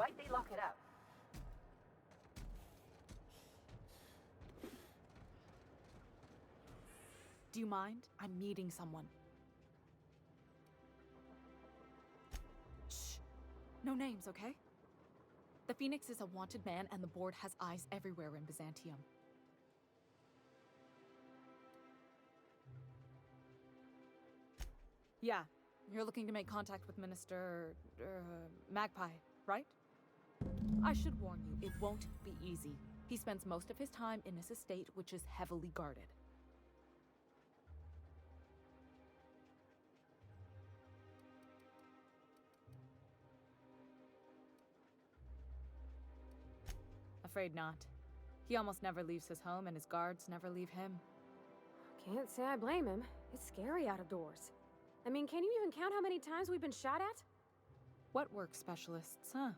Why'd they lock it out? Do you mind? I'm meeting someone. Shh. No names, okay? The Phoenix is a wanted man, and the board has eyes everywhere in Byzantium. Yeah, you're looking to make contact with Minister... Magpie, right? I should warn you, it won't be easy. He spends most of his time in his estate, which is heavily guarded. Afraid not. He almost never leaves his home, and his guards never leave him. Can't say I blame him. It's scary out of doors. I mean, can you even count how many times we've been shot at? What work specialists, huh?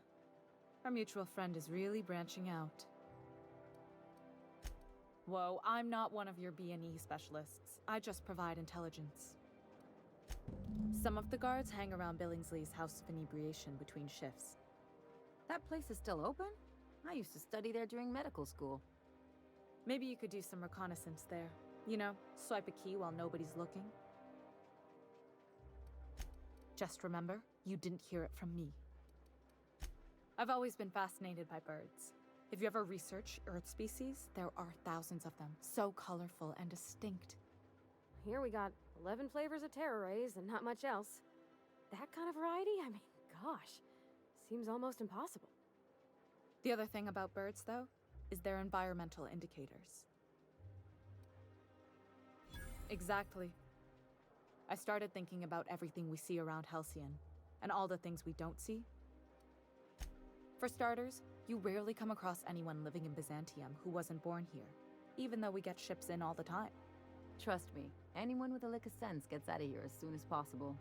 Our mutual friend is really branching out. Whoa, I'm not one of your B&E specialists. I just provide intelligence. Some of the guards hang around Billingsley's House of Inebriation between shifts. That place is still open? I used to study there during medical school. Maybe you could do some reconnaissance there. You know, swipe a key while nobody's looking. Just remember, you didn't hear it from me. I've always been fascinated by birds. If you ever research Earth species, there are thousands of them, so colorful and distinct. Here we got 11 flavors of terror rays and not much else. That kind of variety? I mean, gosh, seems almost impossible. The other thing about birds, though, is their environmental indicators. Exactly. I started thinking about everything we see around Halcyon, and all the things we don't see. For starters, you rarely come across anyone living in Byzantium who wasn't born here, even though we get ships in all the time. Trust me, anyone with a lick of sense gets out of here as soon as possible.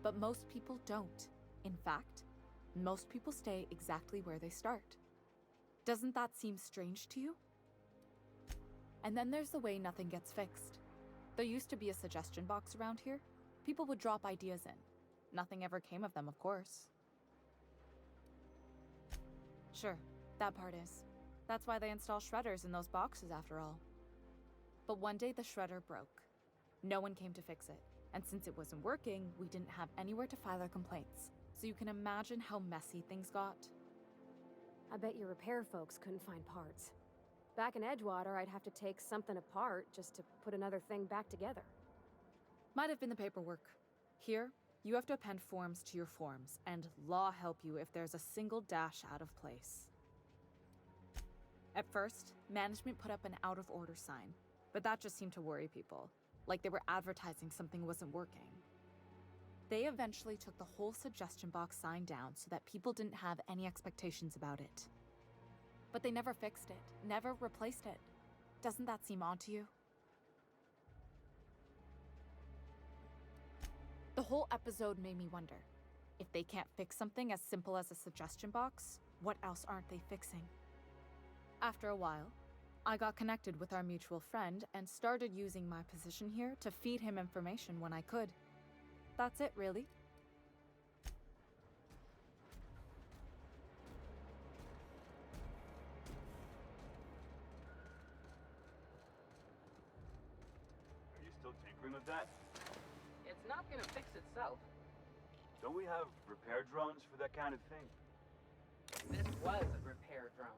But most people don't. In fact, most people stay exactly where they start. Doesn't that seem strange to you? And then there's the way nothing gets fixed. There used to be a suggestion box around here. People would drop ideas in. Nothing ever came of them, of course. Sure, that part is. That's why they install shredders in those boxes, after all. But one day the shredder broke. No one came to fix it. And since it wasn't working, we didn't have anywhere to file our complaints. So you can imagine how messy things got. I bet your repair folks couldn't find parts. Back in Edgewater, I'd have to take something apart just to put another thing back together. Might have been the paperwork. Here, you have to append forms to your forms, and law help you if there's a single dash out of place. At first, management put up an out-of-order sign, but that just seemed to worry people, like they were advertising something wasn't working. They eventually took the whole suggestion box sign down so that people didn't have any expectations about it. But they never fixed it, never replaced it. Doesn't that seem odd to you? The whole episode made me wonder, if they can't fix something as simple as a suggestion box, what else aren't they fixing? After a while, I got connected with our mutual friend and started using my position here to feed him information when I could. That's it, really. Are you still tinkering with that? It's not gonna fix itself. Don't we have repair drones for that kind of thing? This was a repair drone.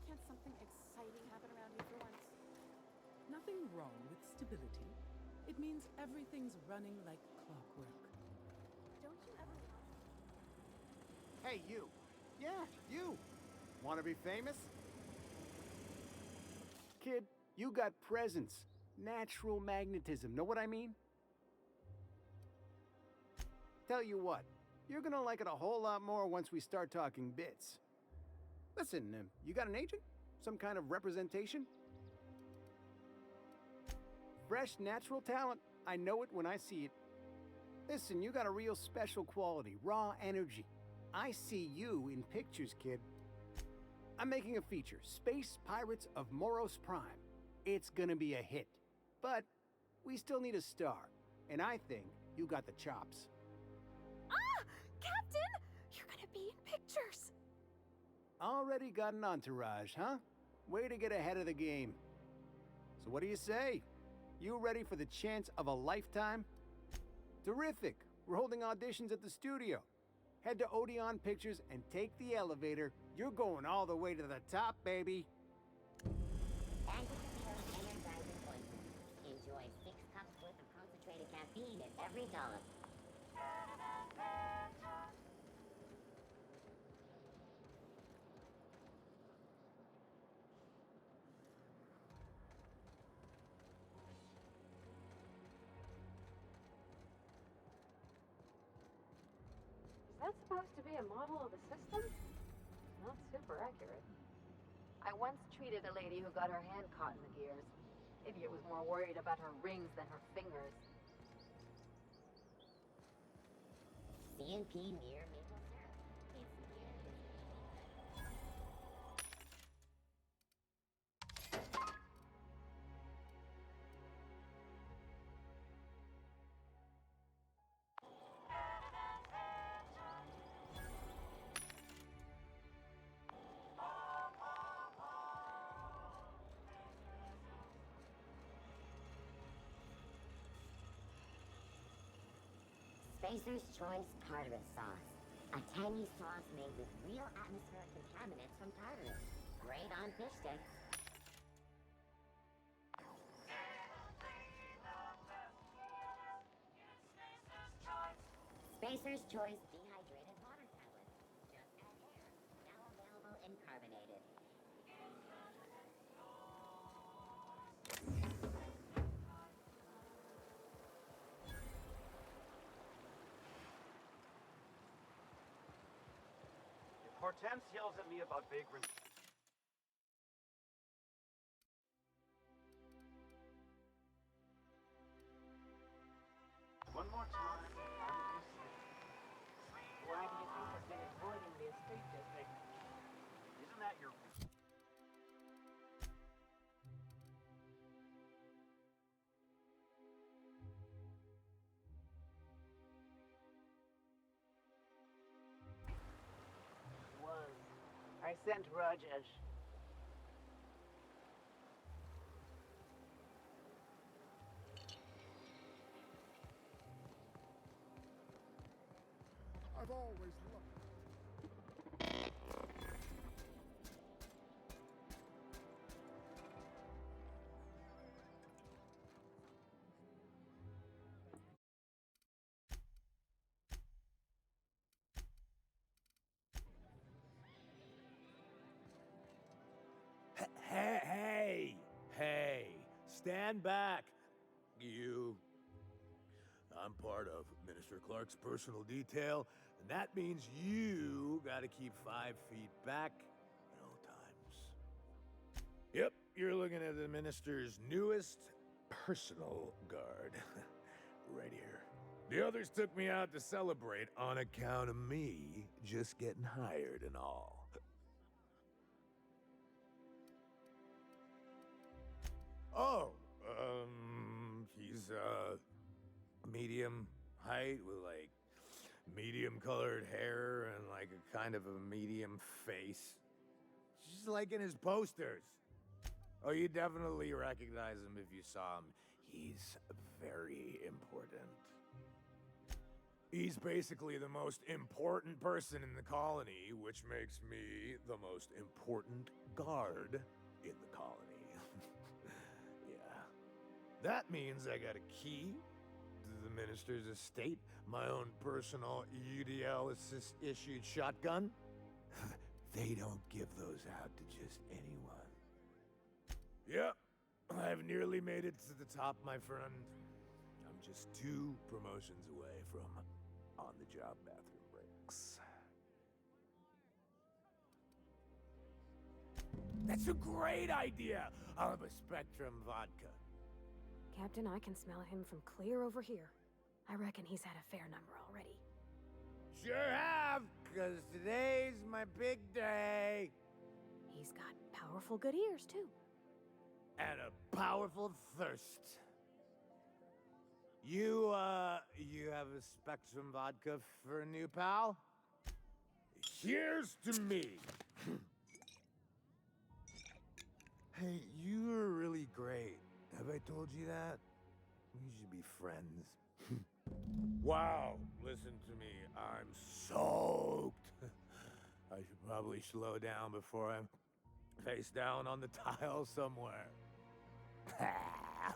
can't something exciting happen around here for once? Nothing wrong with stability. It means everything's running like clockwork. Don't you ever want... Hey, you. Yeah, you. Want to be famous? Kid, you got presence. Natural magnetism. Know what I mean? Tell you what, you're gonna like it a whole lot more once we start talking bits. Listen, you got an agent? Some kind of representation? Fresh, natural talent. I know it when I see it. Listen, you got a real special quality, raw energy. I see you in pictures, kid. I'm making a feature, Space Pirates of Moros Prime. It's gonna be a hit. But we still need a star, and I think you got the chops. Ah! Captain! You're gonna be in pictures! Already got an entourage, huh? Way to get ahead of the game. So what do you say? You ready for the chance of a lifetime? Terrific. We're holding auditions at the studio. Head to Odeon Pictures and take the elevator. You're going all the way to the top, baby. Energizing ointment. Enjoy 6 cups worth of concentrated caffeine in every dollop. Is that supposed to be a model of the system? Not super accurate. I once treated a lady who got her hand caught in the gears. Idiot was more worried about her rings than her fingers. CNP Mirror Maple Syrup. It's mirror. Spacer's Choice Tartarus Sauce. A tangy sauce made with real atmospheric contaminants from Tartarus. Great on fish sticks. Spacer's Choice Dehydrated Water Tablets. Just add air. Now available in carbonated. If Hortense yells at me about vagrants... One more time. Why do you think has been avoiding the estate district? Isn't that your... Was. I sent Rogers. I've always loved. Hey, stand back, you. I'm part of Minister Clark's personal detail, and that means you gotta keep 5 feet back at all times. Yep, you're looking at the minister's newest personal guard. Right here. The others took me out to celebrate on account of me just getting hired and all. Oh, he's, medium height with, like, medium colored hair and, like, a kind of a medium face. Just like in his posters. Oh, you definitely recognize him if you saw him. He's very important. He's basically the most important person in the colony, which makes me the most important guard in the colony. Yeah. That means I got a key to the minister's estate, my own personal UDL issued shotgun. They don't give those out to just anyone. Yep, I've nearly made it to the top, my friend. I'm just 2 promotions away from on-the-job bathroom breaks. That's a great idea! I'll have a Spectrum vodka. Captain, I can smell him from clear over here. I reckon he's had a fair number already. Sure have, 'cause today's my big day. He's got powerful good ears, too. And a powerful thirst. You have a Spectrum vodka for a new pal? Here's to me. Hey, you are really great. Have I told you that? We should be friends. Wow, listen to me. I'm soaked. I should probably slow down before I'm face down on the tile somewhere.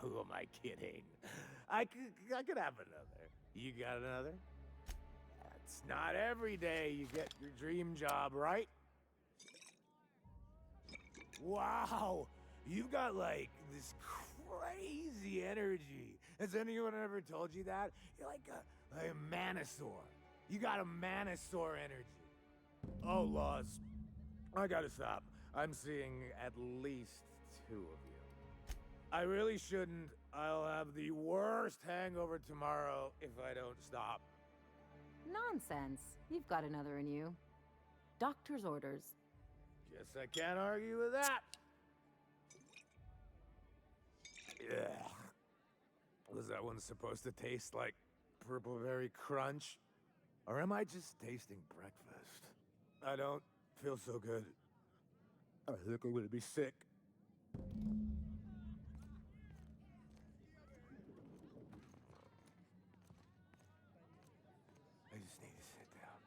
Who am I kidding? I could have another. You got another? It's not every day you get your dream job, right? Wow, you've got like this crazy energy. Has anyone ever told you that? You're like a manosaur. You got a manosaur energy. Oh, Laws, I gotta stop. I'm seeing at least 2 of you. I really shouldn't. I'll have the worst hangover tomorrow if I don't stop. Nonsense. You've got another in you. Doctor's orders. Guess I can't argue with that. Ugh. Was that one supposed to taste like Purple Berry Crunch? Or am I just tasting breakfast? I don't feel so good. I think I'm gonna be sick. I just need to sit down.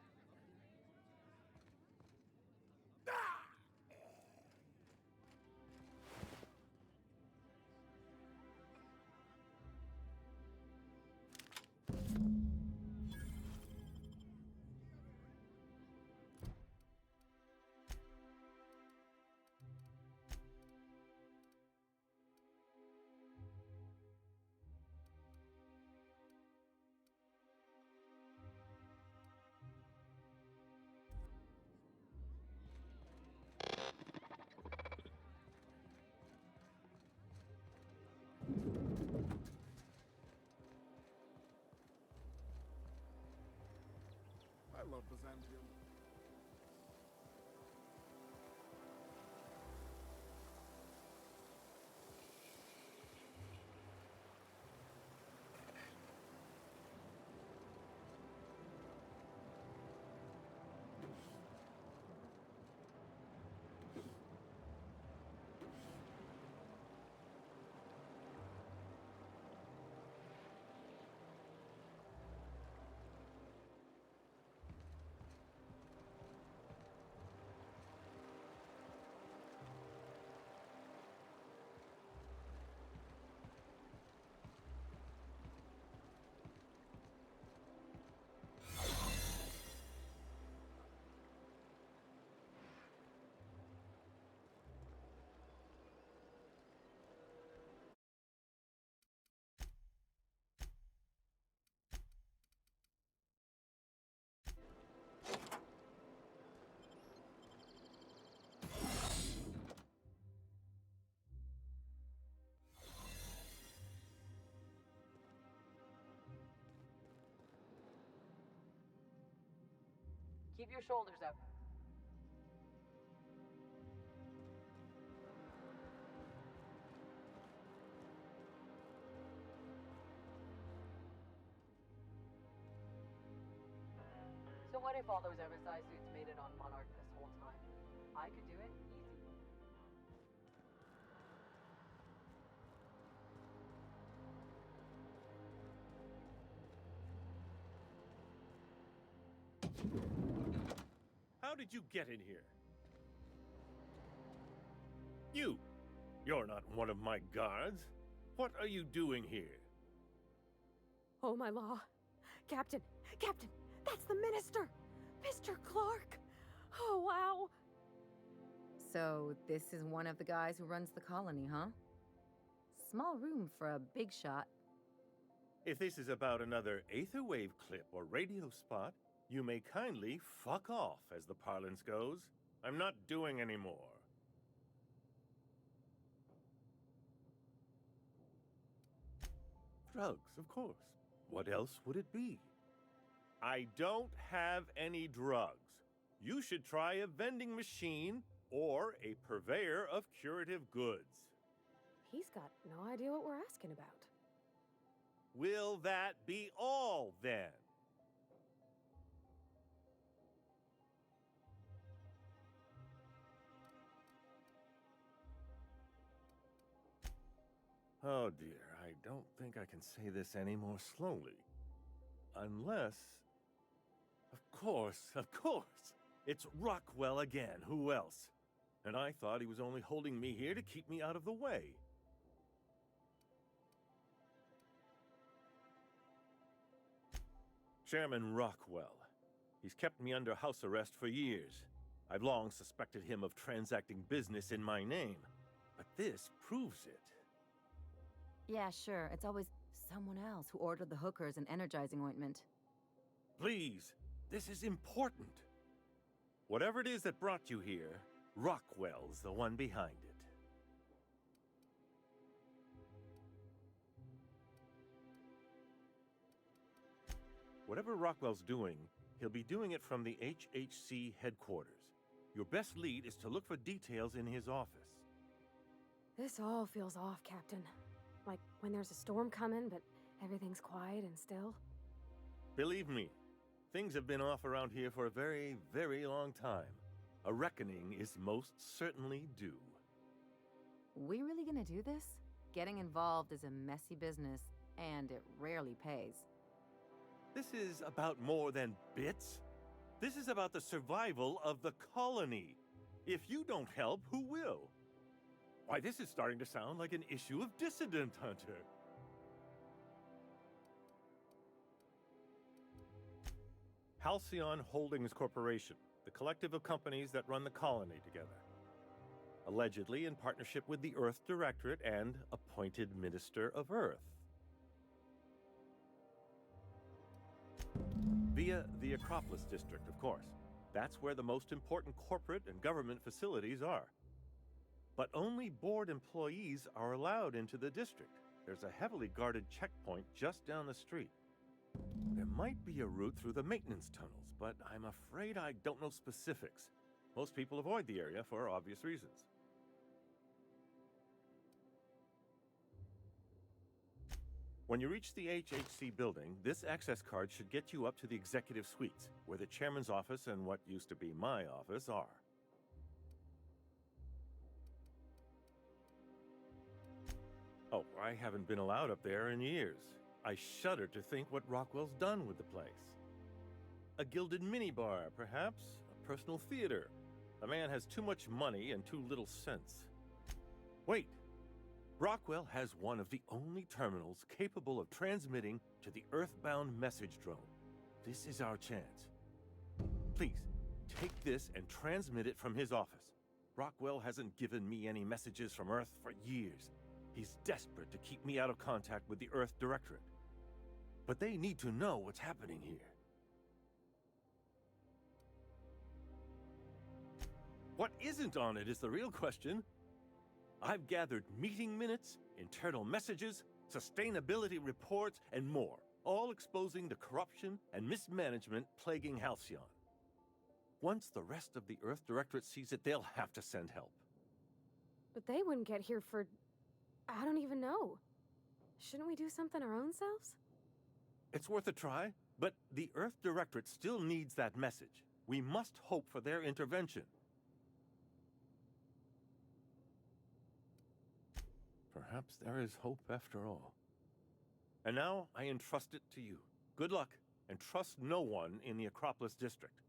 I love Byzantium. Keep your shoulders up. So what if all those oversized suits made it on Monarch this whole time? I could do it easy. How did you get in here? You're not one of my guards. What are you doing here? Oh, my law. Captain, that's the minister! Mr. Clark! Oh, wow! So, this is one of the guys who runs the colony, huh? Small room for a big shot. If this is about another Aetherwave clip or radio spot, you may kindly fuck off, as the parlance goes. I'm not doing any more. Drugs, of course. What else would it be? I don't have any drugs. You should try a vending machine or a purveyor of curative goods. He's got no idea what we're asking about. Will that be all, then? Oh dear, I don't think I can say this any more slowly. Unless... Of course! It's Rockwell again, who else? And I thought he was only holding me here to keep me out of the way. Chairman Rockwell. He's kept me under house arrest for years. I've long suspected him of transacting business in my name, but this proves it. Yeah, sure. It's always someone else who ordered the hookers and energizing ointment. Please, this is important. Whatever it is that brought you here, Rockwell's the one behind it. Whatever Rockwell's doing, he'll be doing it from the HHC headquarters. Your best lead is to look for details in his office. This all feels off, Captain. Like when there's a storm coming, but everything's quiet and still. Believe me, things have been off around here for a very, very long time. A reckoning is most certainly due. We really gonna do this? Getting involved is a messy business, and it rarely pays. This is about more than bits. This is about the survival of the colony. If you don't help, who will? Why, this is starting to sound like an issue of Dissident Hunter. Halcyon Holdings Corporation, the collective of companies that run the colony together. Allegedly in partnership with the Earth Directorate and appointed Minister of Earth. Via the Acropolis District, of course. That's where the most important corporate and government facilities are. But only board employees are allowed into the district. There's a heavily guarded checkpoint just down the street. There might be a route through the maintenance tunnels, but I'm afraid I don't know specifics. Most people avoid the area for obvious reasons. When you reach the HHC building, this access card should get you up to the executive suites, where the chairman's office and what used to be my office are. Oh, I haven't been allowed up there in years. I shudder to think what Rockwell's done with the place. A gilded minibar, perhaps? A personal theater. The man has too much money and too little sense. Wait! Rockwell has one of the only terminals capable of transmitting to the Earthbound message drone. This is our chance. Please, take this and transmit it from his office. Rockwell hasn't given me any messages from Earth for years. He's desperate to keep me out of contact with the Earth Directorate. But they need to know what's happening here. What isn't on it is the real question. I've gathered meeting minutes, internal messages, sustainability reports, and more, all exposing the corruption and mismanagement plaguing Halcyon. Once the rest of the Earth Directorate sees it, they'll have to send help. But they wouldn't get here for... I don't even know. Shouldn't we do something our own selves? It's worth a try, but the Earth Directorate still needs that message. We must hope for their intervention. Perhaps there is hope after all. And now I entrust it to you. Good luck, and trust no one in the Acropolis District.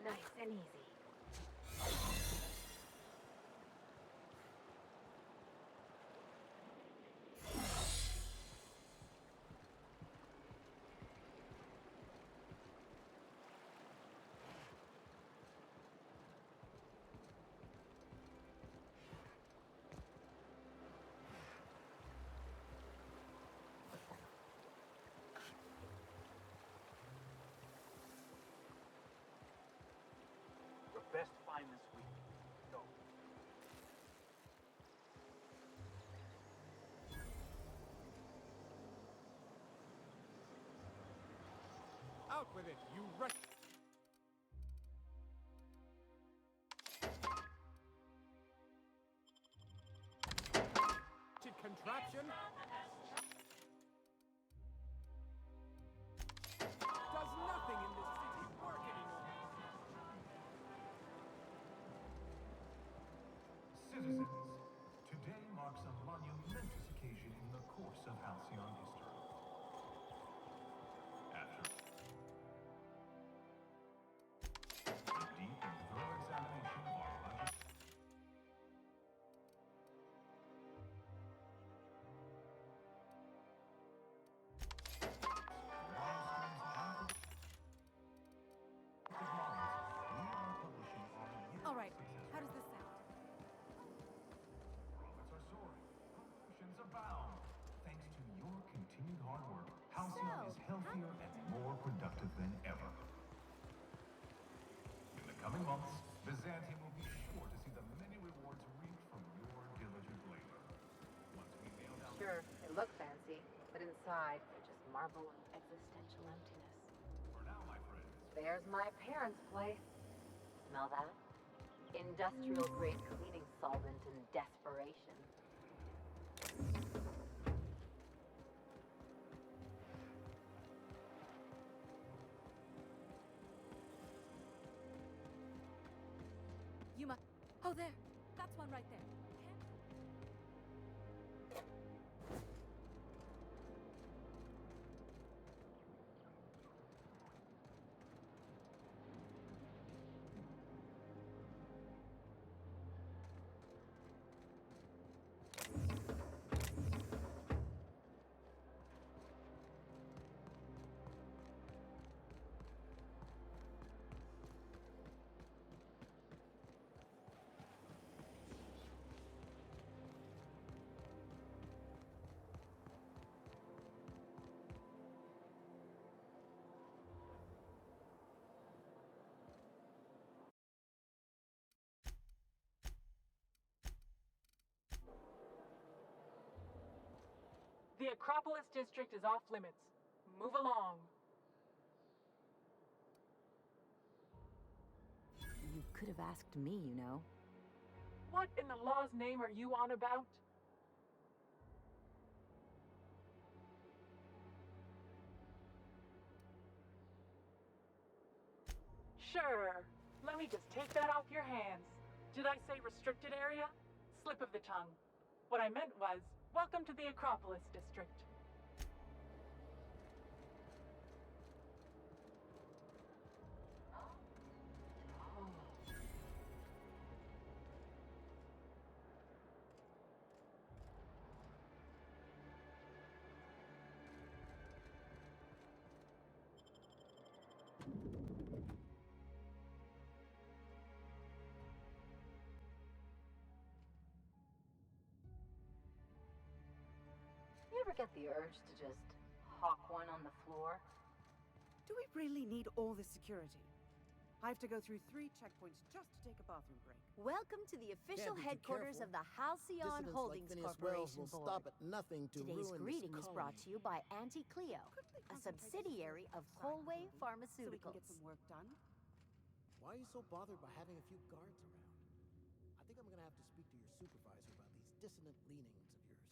Nice and easy. Your best find this week. Go. Out with it, you wretched contraption! Does nothing in this city work anymore? Citizens, today marks a monumentous occasion in the course of Halcyon history. After a deep and thorough examination of our budget, All right, how does this sound? profits are soaring, promotions abound. Thanks to your continued hard work, Halcyon is healthier and more productive than ever. In the coming months, Byzantium will be sure to see the many rewards reaped from your diligent labor. Once we nail down Sure, they look fancy, but inside, they're just marble and existential emptiness. for now, my friends, There's my parents' place. Smell that? Industrial grade cleaning solvent and desperation. You must. Oh, there. That's one right there. The Acropolis district is off limits. Move along. You could have asked me, you know. What in the law's name are you on about? Sure. Let me just take that off your hands. Did I say restricted area? Slip of the tongue. What I meant was, welcome to the Acropolis District. You ever get the urge to just hawk one on the floor? Do we really need all this security? I have to go through 3 checkpoints just to take a bathroom break. Welcome to the official headquarters of the Halcyon Holdings Corporation will Board. stop at nothing to Today's ruin greeting this is brought to you by Auntie Cleo, a subsidiary of Colway So we can Pharmaceuticals. get some work done. Why are you so bothered by having a few guards around? I think I'm gonna have to speak to your supervisor about these dissonant leanings of yours.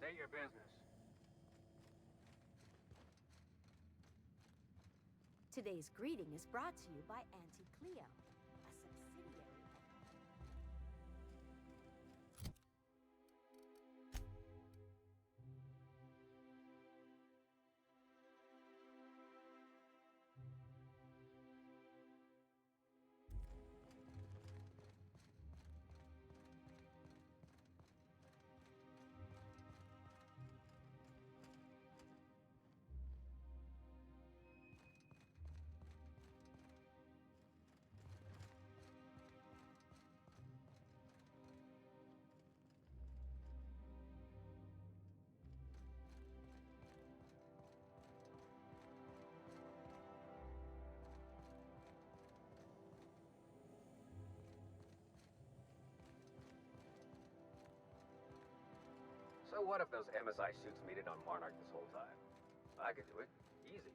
State your business. Today's greeting is brought to you by Auntie Cleo, a subsidiary of... So what if those MSI suits made it on Monarch this whole time? I could do it. Easy.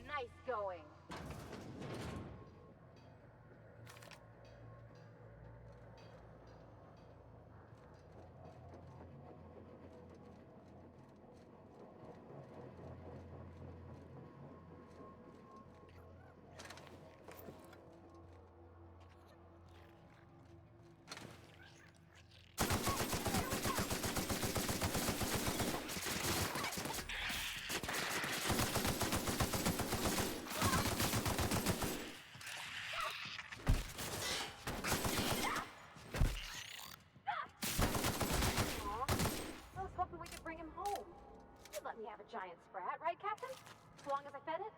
Nice going. I was hoping we could bring him home. You'd let me have a giant sprat, right, Captain? As long as I fed it?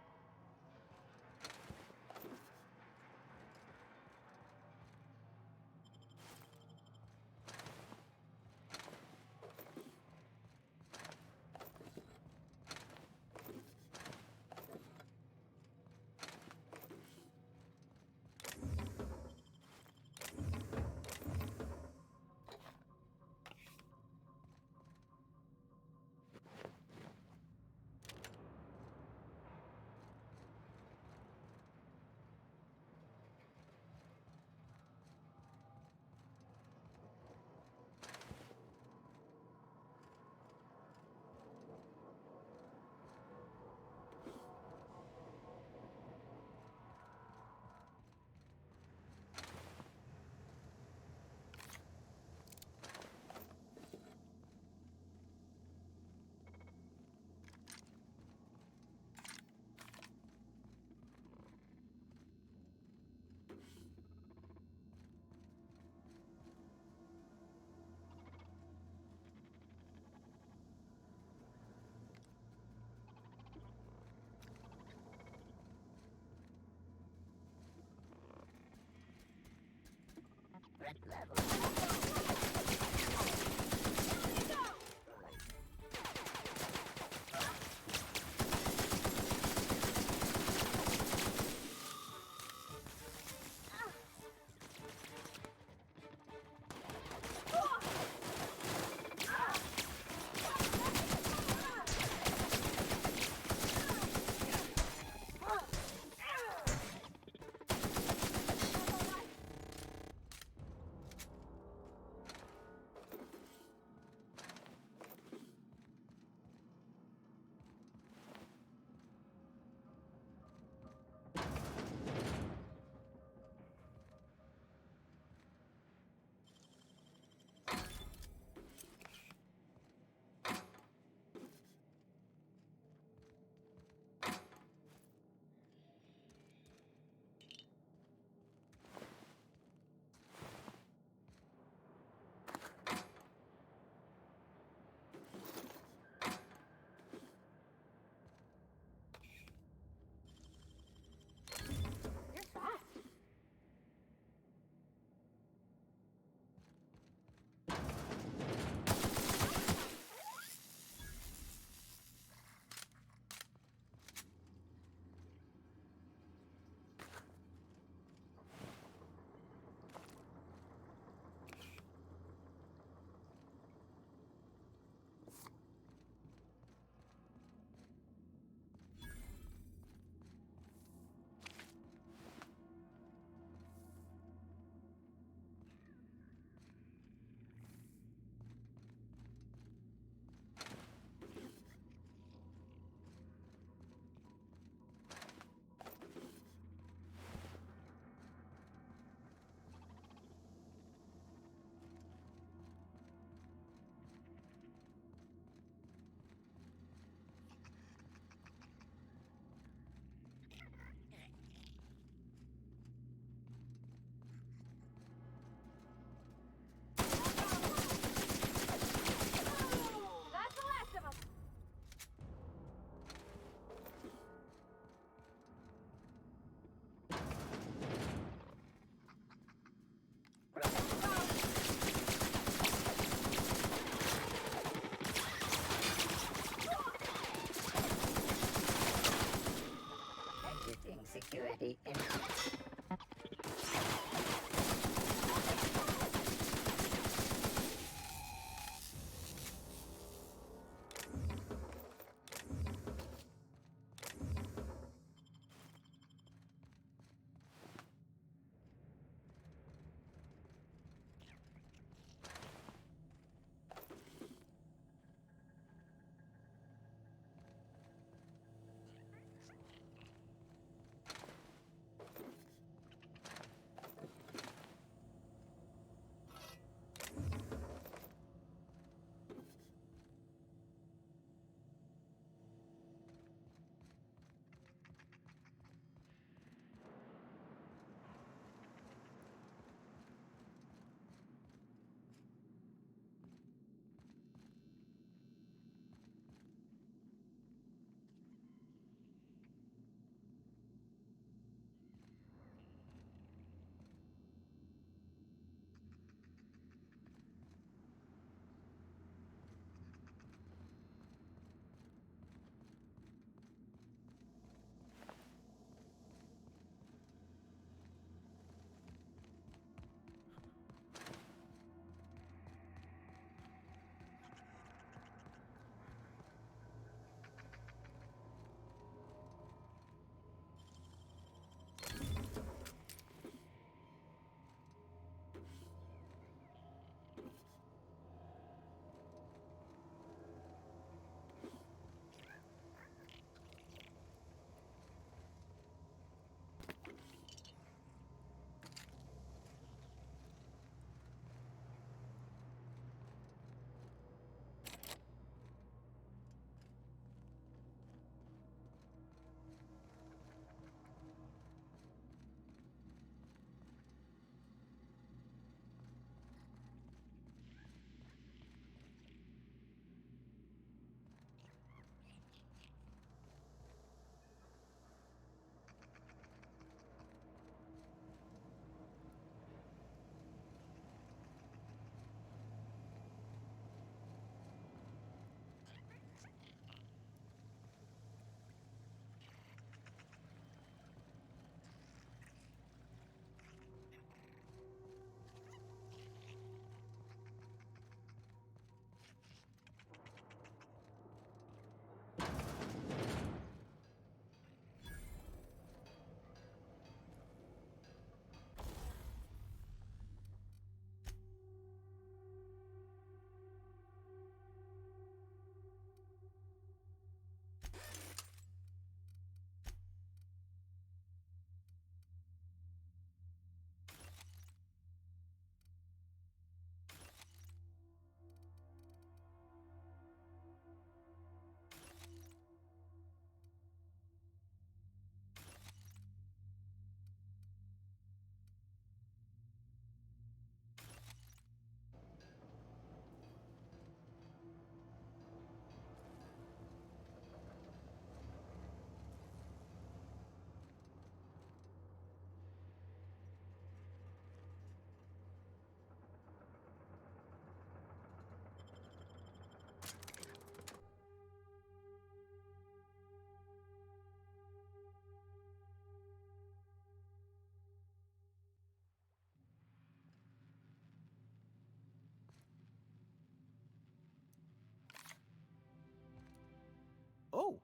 Oh,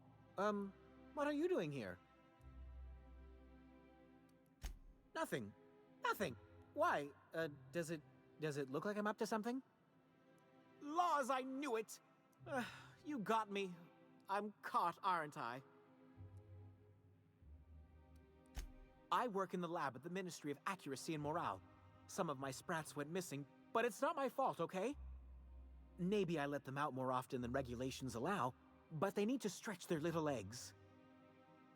what are you doing here? Nothing. Nothing. Why? Does it look like I'm up to something? Laws, I knew it! You got me. I'm caught, aren't I? I work in the lab at the Ministry of Accuracy and Morale. Some of my sprats went missing, but it's not my fault, okay? Maybe I let them out more often than regulations allow, but they need to stretch their little legs.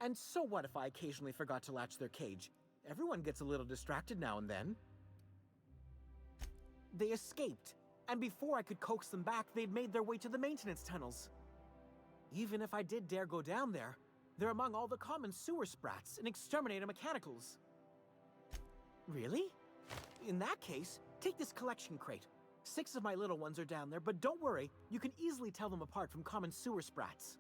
And so what if I occasionally forgot to latch their cage? Everyone gets a little distracted now and then. They escaped, and before I could coax them back, they'd made their way to the maintenance tunnels. Even if I did dare go down there, they're among all the common sewer sprats and exterminator mechanicals. Really? In that case, take this collection crate. 6 of my little ones are down there, but don't worry, you can easily tell them apart from common sewer sprats.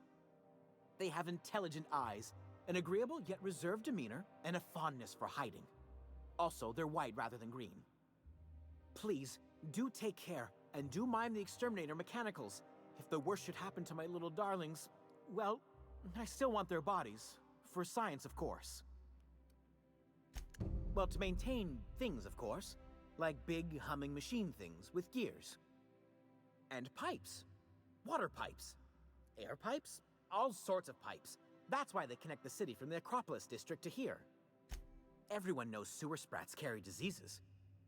They have intelligent eyes, an agreeable yet reserved demeanor, and a fondness for hiding. Also, they're white rather than green. Please, do take care, and do mime the exterminator mechanicals. If the worst should happen to my little darlings, well, I still want their bodies. For science, of course. Well, to maintain things, of course. Like big, humming machine things with gears. And pipes. Water pipes. Air pipes. All sorts of pipes. That's why they connect the city from the Acropolis district to here. Everyone knows sewer sprats carry diseases.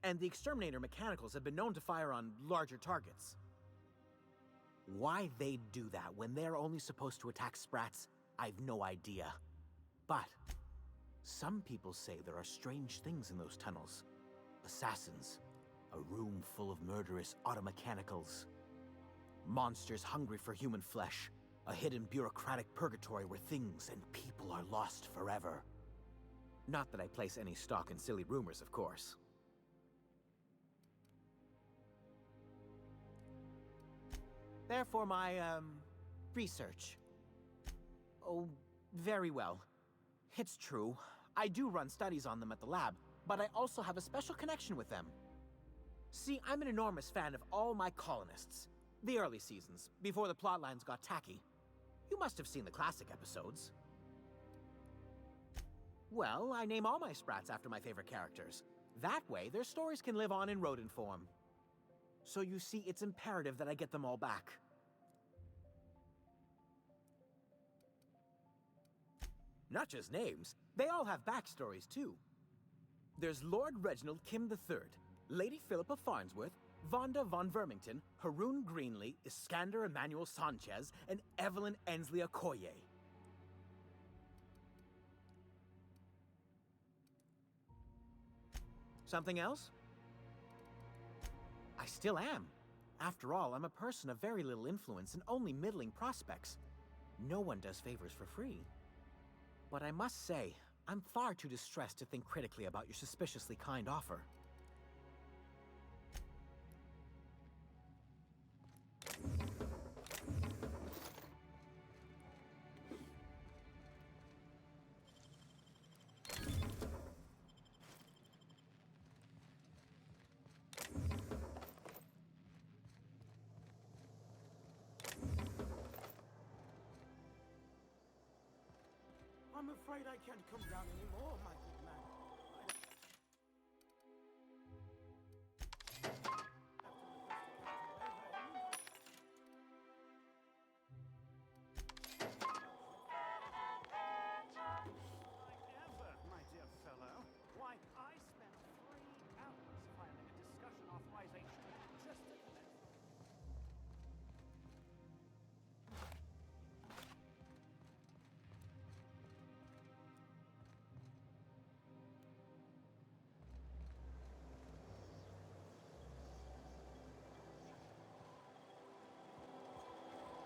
And the exterminator mechanicals have been known to fire on larger targets. Why they'd do that when they're only supposed to attack sprats, I've no idea. But some people say there are strange things in those tunnels. Assassins, a room full of murderous automechanicals. Monsters hungry for human flesh, a hidden bureaucratic purgatory where things and people are lost forever. Not that I place any stock in silly rumors, of course. Therefore, my, research. Oh, very well. It's true. I do run studies on them at the lab, but I also have a special connection with them. See, I'm an enormous fan of all my colonists. The early seasons, before the plotlines got tacky. You must have seen the classic episodes. Well, I name all my sprats after my favorite characters. That way, their stories can live on in rodent form. So you see, it's imperative that I get them all back. Not just names, they all have backstories too. There's Lord Reginald Kim III, Lady Philippa Farnsworth, Vonda von Vermington, Haroon Greenlee, Iskander Emmanuel Sanchez, and Evelyn Ensley Okoye. Something else? I still am. After all, I'm a person of very little influence and only middling prospects. No one does favors for free. But I must say, I'm far too distressed to think critically about your suspiciously kind offer. I'm afraid I can't come down anymore, my good man. Ever, my dear fellow. Why, I spent 3 hours filing a discussion authorization just to commence.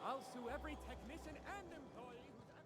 I'll sue every technician and employee who's ever...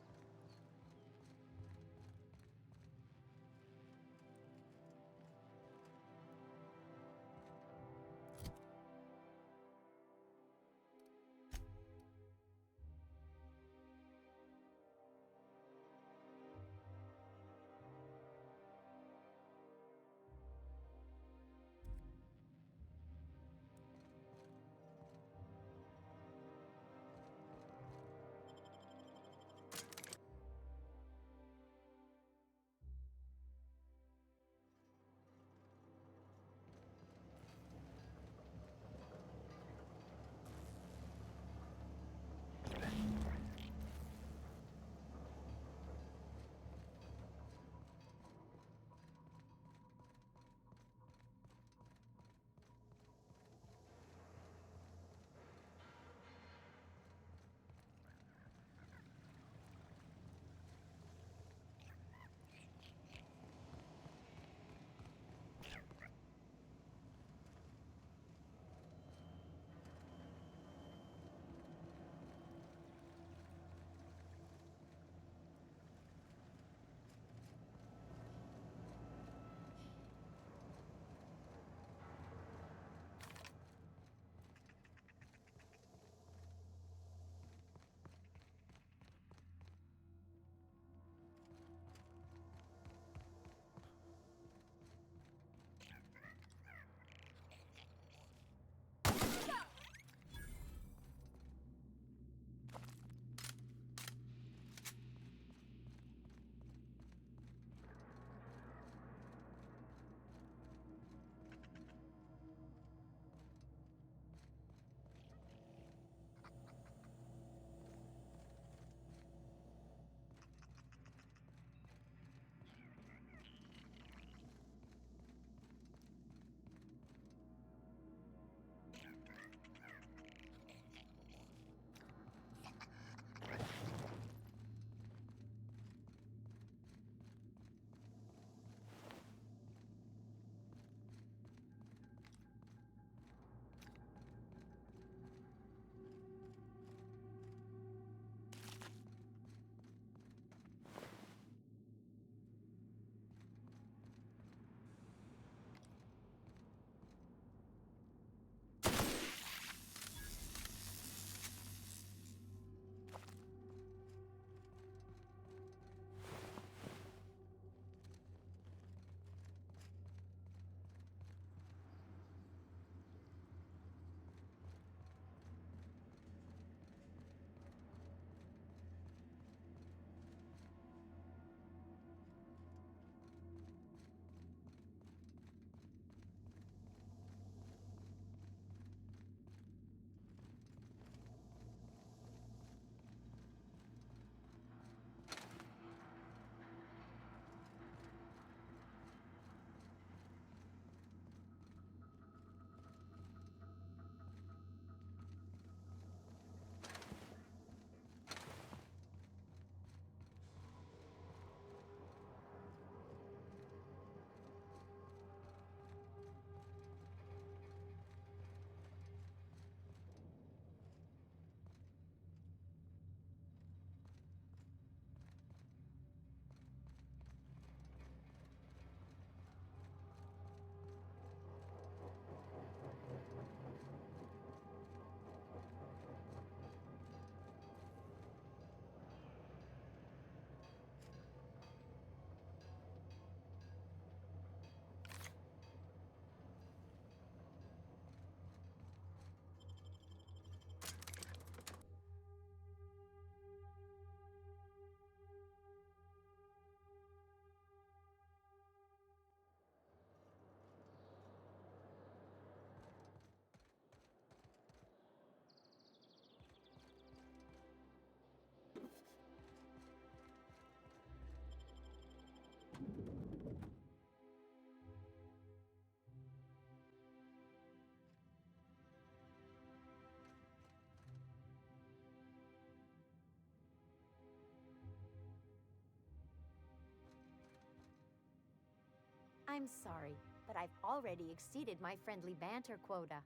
I'm sorry, but I've already exceeded my friendly banter quota.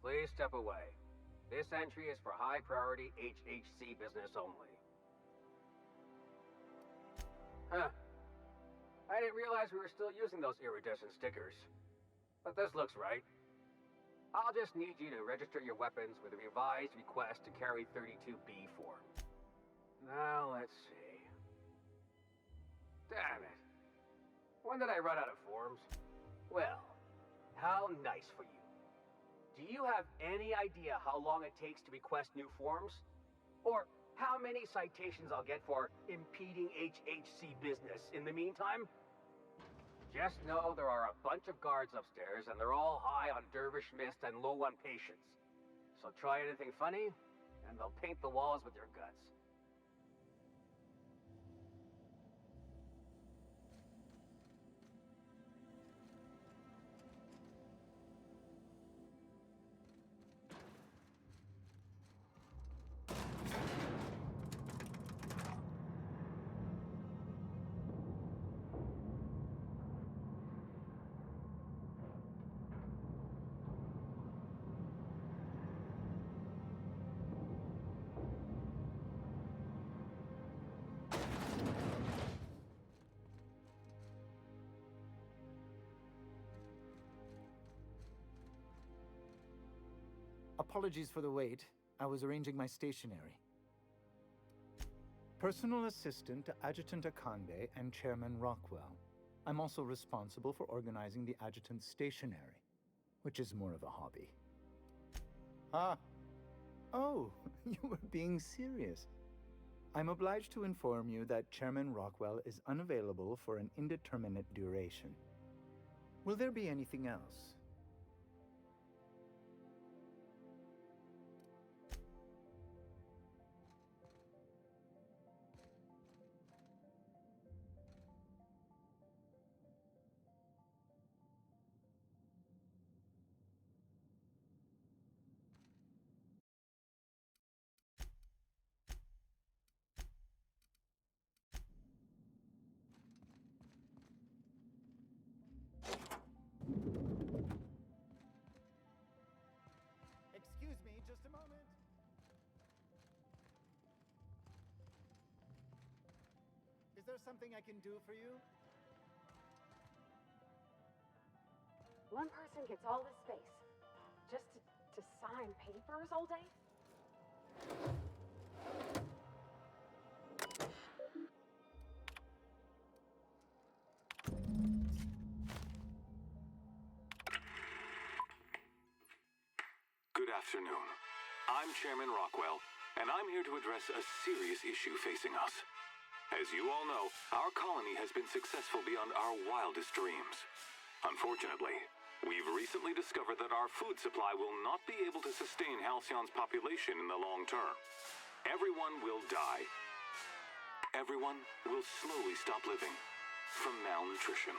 Please step away. This entry is for high-priority HHC business only. Huh. I didn't realize we were still using those iridescent stickers. But this looks right. I'll just need you to register your weapons with a revised request to carry 32B form. Now, let's see. Damn it. When did I run out of forms? Well, how nice for you. Do you have any idea how long it takes to request new forms? Or how many citations I'll get for impeding HHC business in the meantime? Just know there are a bunch of guards upstairs and they're all high on dervish mist and low on patience. So try anything funny, and they'll paint the walls with your guts. Apologies for the wait. I was arranging my stationery. Personal assistant to Adjutant Akande and Chairman Rockwell. I'm also responsible for organizing the adjutant's stationery, which is more of a hobby. Ah. Oh, you were being serious. I'm obliged to inform you that Chairman Rockwell is unavailable for an indeterminate duration. Will there be anything else? Excuse me, just a moment. Is there something I can do for you? One person gets all this space. Just to sign papers all day? Good afternoon. I'm Chairman Rockwell, and I'm here to address a serious issue facing us. As you all know, our colony has been successful beyond our wildest dreams. Unfortunately, we've recently discovered that our food supply will not be able to sustain Halcyon's population in the long term. Everyone will die. Everyone will slowly stop living from malnutrition.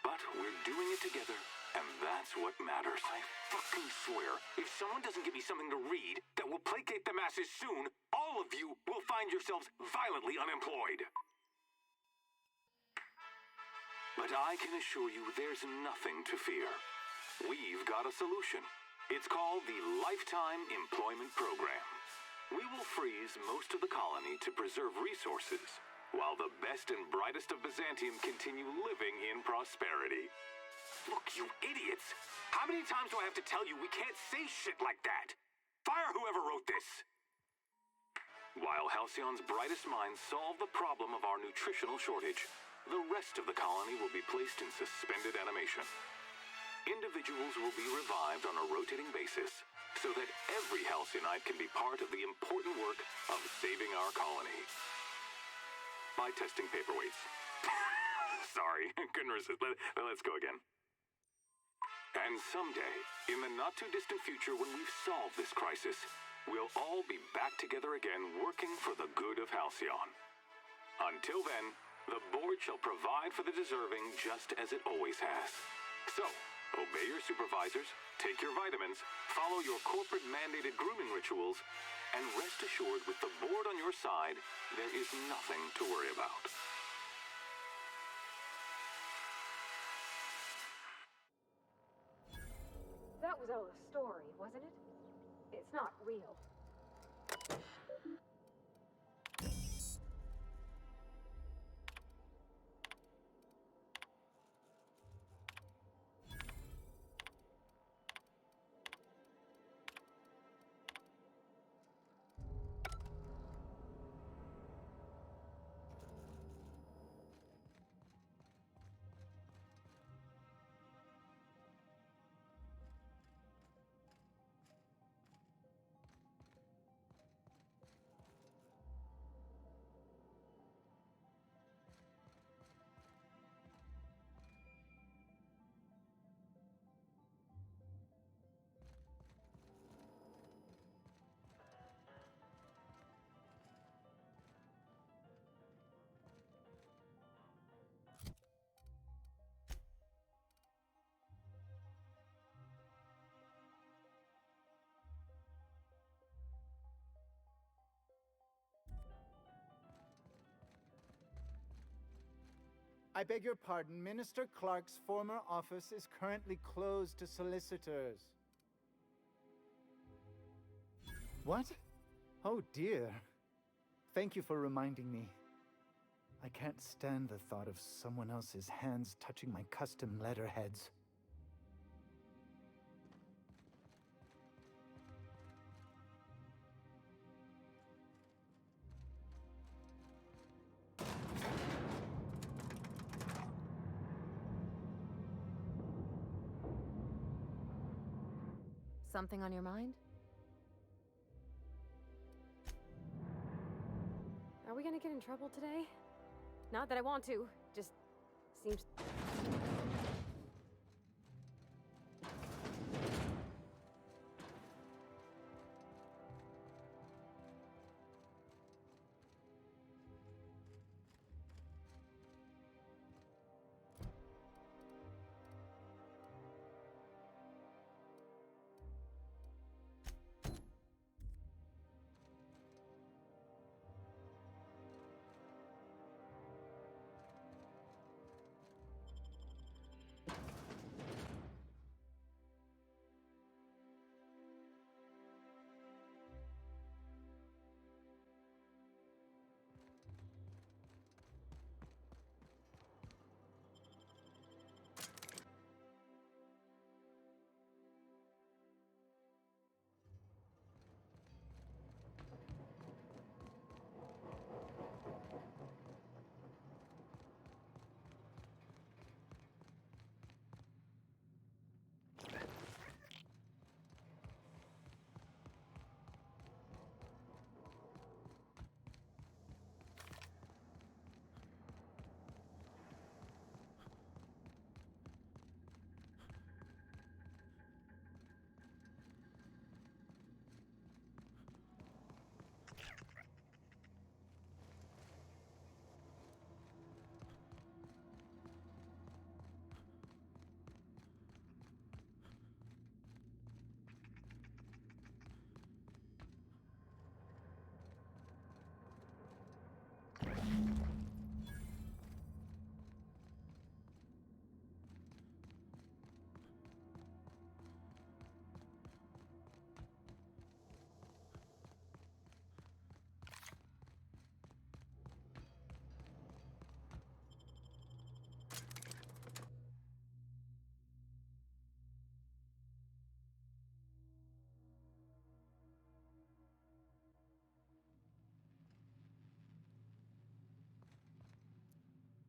But we're doing it together, and that's what matters. I fucking swear, if someone doesn't give me something to read that will placate the masses soon, all of you will find yourselves violently unemployed. But I can assure you there's nothing to fear. We've got a solution. It's called the Lifetime Employment Program. We will freeze most of the colony to preserve resources, while the best and brightest of Byzantium continue living in prosperity. Look, you idiots! How many times do I have to tell you we can't say shit like that? Fire whoever wrote this! While Halcyon's brightest minds solve the problem of our nutritional shortage, the rest of the colony will be placed in suspended animation. Individuals will be revived on a rotating basis, so that every Halcyon can be part of the important work of saving our colony. By testing paperweights. Sorry, couldn't resist. Let's go again. And someday, in the not-too-distant future when we've solved this crisis, we'll all be back together again working for the good of Halcyon. Until then, the board shall provide for the deserving just as it always has. So, Obey your supervisors, take your vitamins, follow your corporate mandated grooming rituals, and rest assured with the board on your side, there is nothing to worry about. That was all a story, wasn't it? It's not real. I beg your pardon. Minister Clark's former office is currently closed to solicitors. What? Oh dear. Thank you for reminding me. I can't stand the thought of someone else's hands touching my custom letterheads. Something on your mind? Are we gonna get in trouble today? Not that I want to, just seems...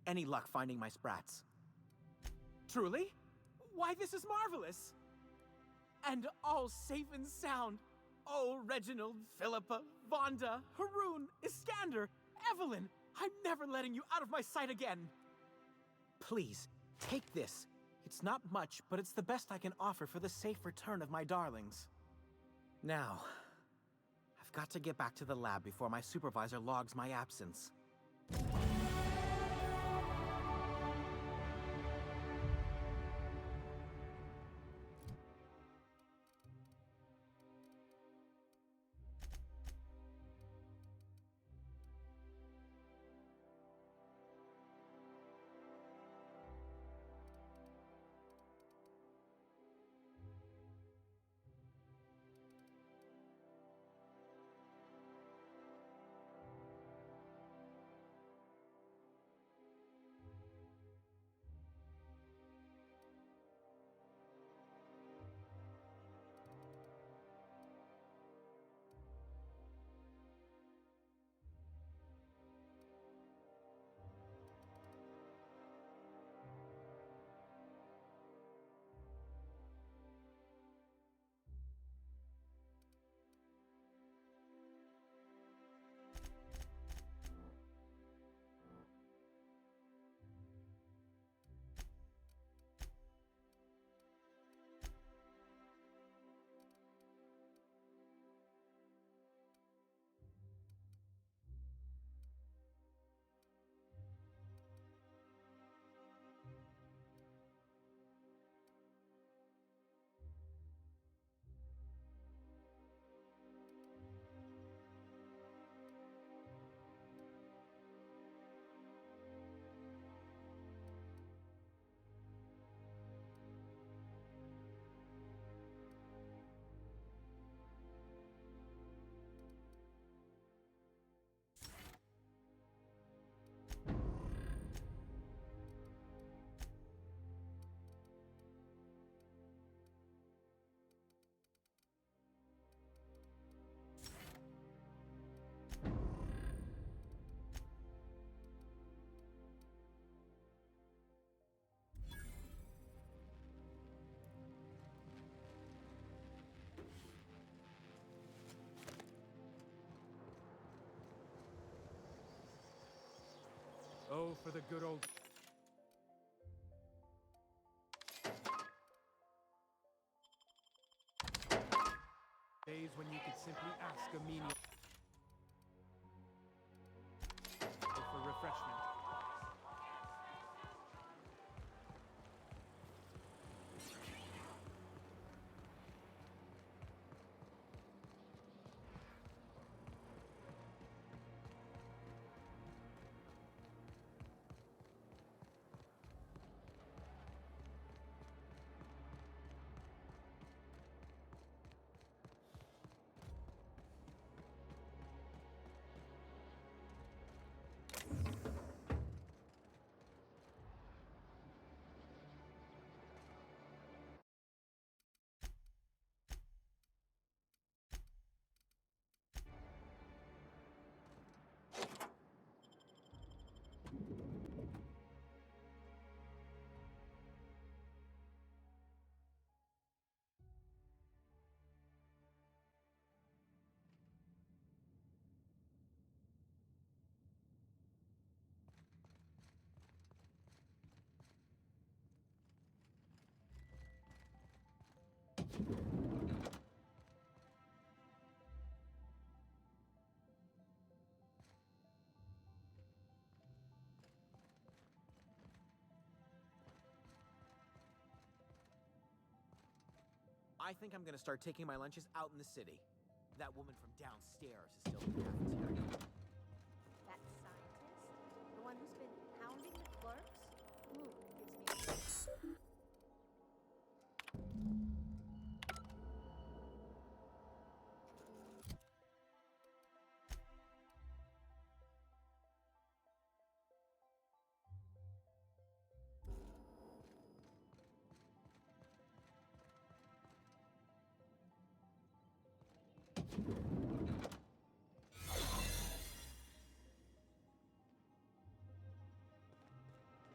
Any luck finding my sprats? Truly? Why, this is marvelous! And all safe and sound. Oh, Reginald, Philippa, Vonda, Haroon, Iskander, Evelyn, I'm never letting you out of my sight again. Please, take this. It's not much, but it's the best I can offer for the safe return of my darlings. Now, I've got to get back to the lab before my supervisor logs my absence. Oh, for the good old... days when you could simply ask a menial for refreshment. I think I'm gonna start taking my lunches out in the city. That woman from downstairs is still in the cafeteria. That scientist? The one who's been hounding the clerks? Ooh, gives me...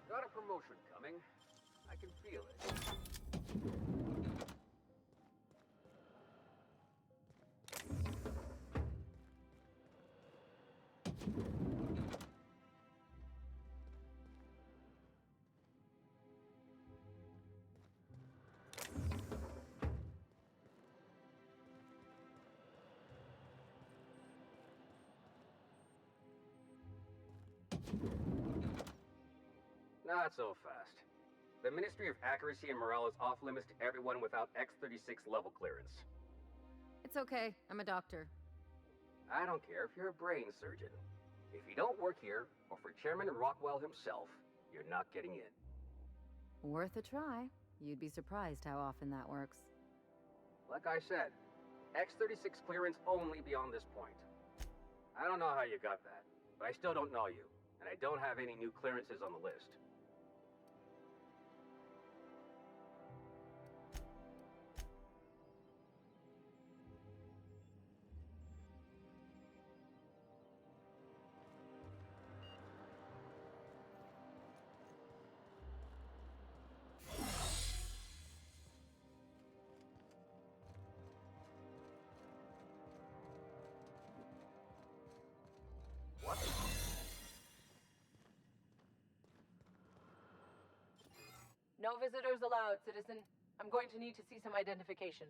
Got a promotion coming. I can feel it. Not so fast. The Ministry of Accuracy and Morale is off limits to everyone without X-36 level clearance. It's okay. I'm a doctor. I don't care if you're a brain surgeon. If you don't work here, or for Chairman Rockwell himself, you're not getting in. Worth a try. You'd be surprised how often that works. Like I said, X-36 clearance only beyond this point. I don't know how you got that, but I still don't know you, and I don't have any new clearances on the list. What? No visitors allowed, citizen. I'm going to need to see some identification.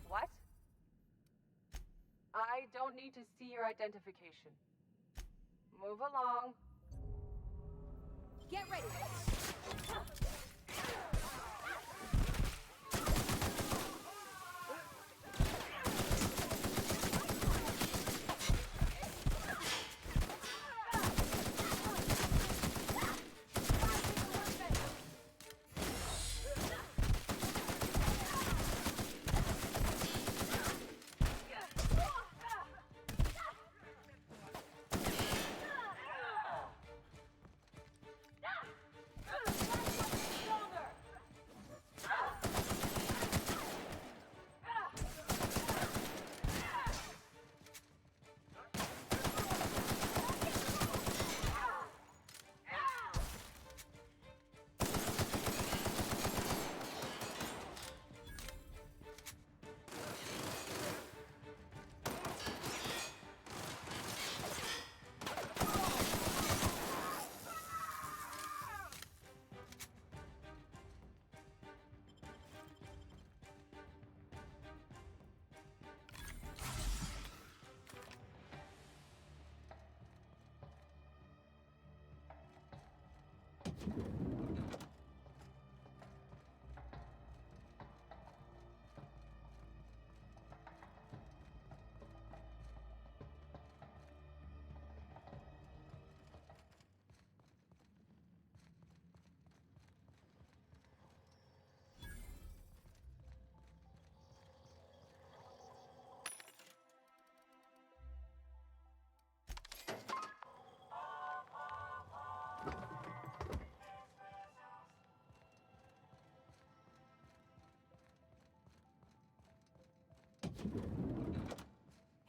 What? I don't need to see your identification. Move along. Get ready!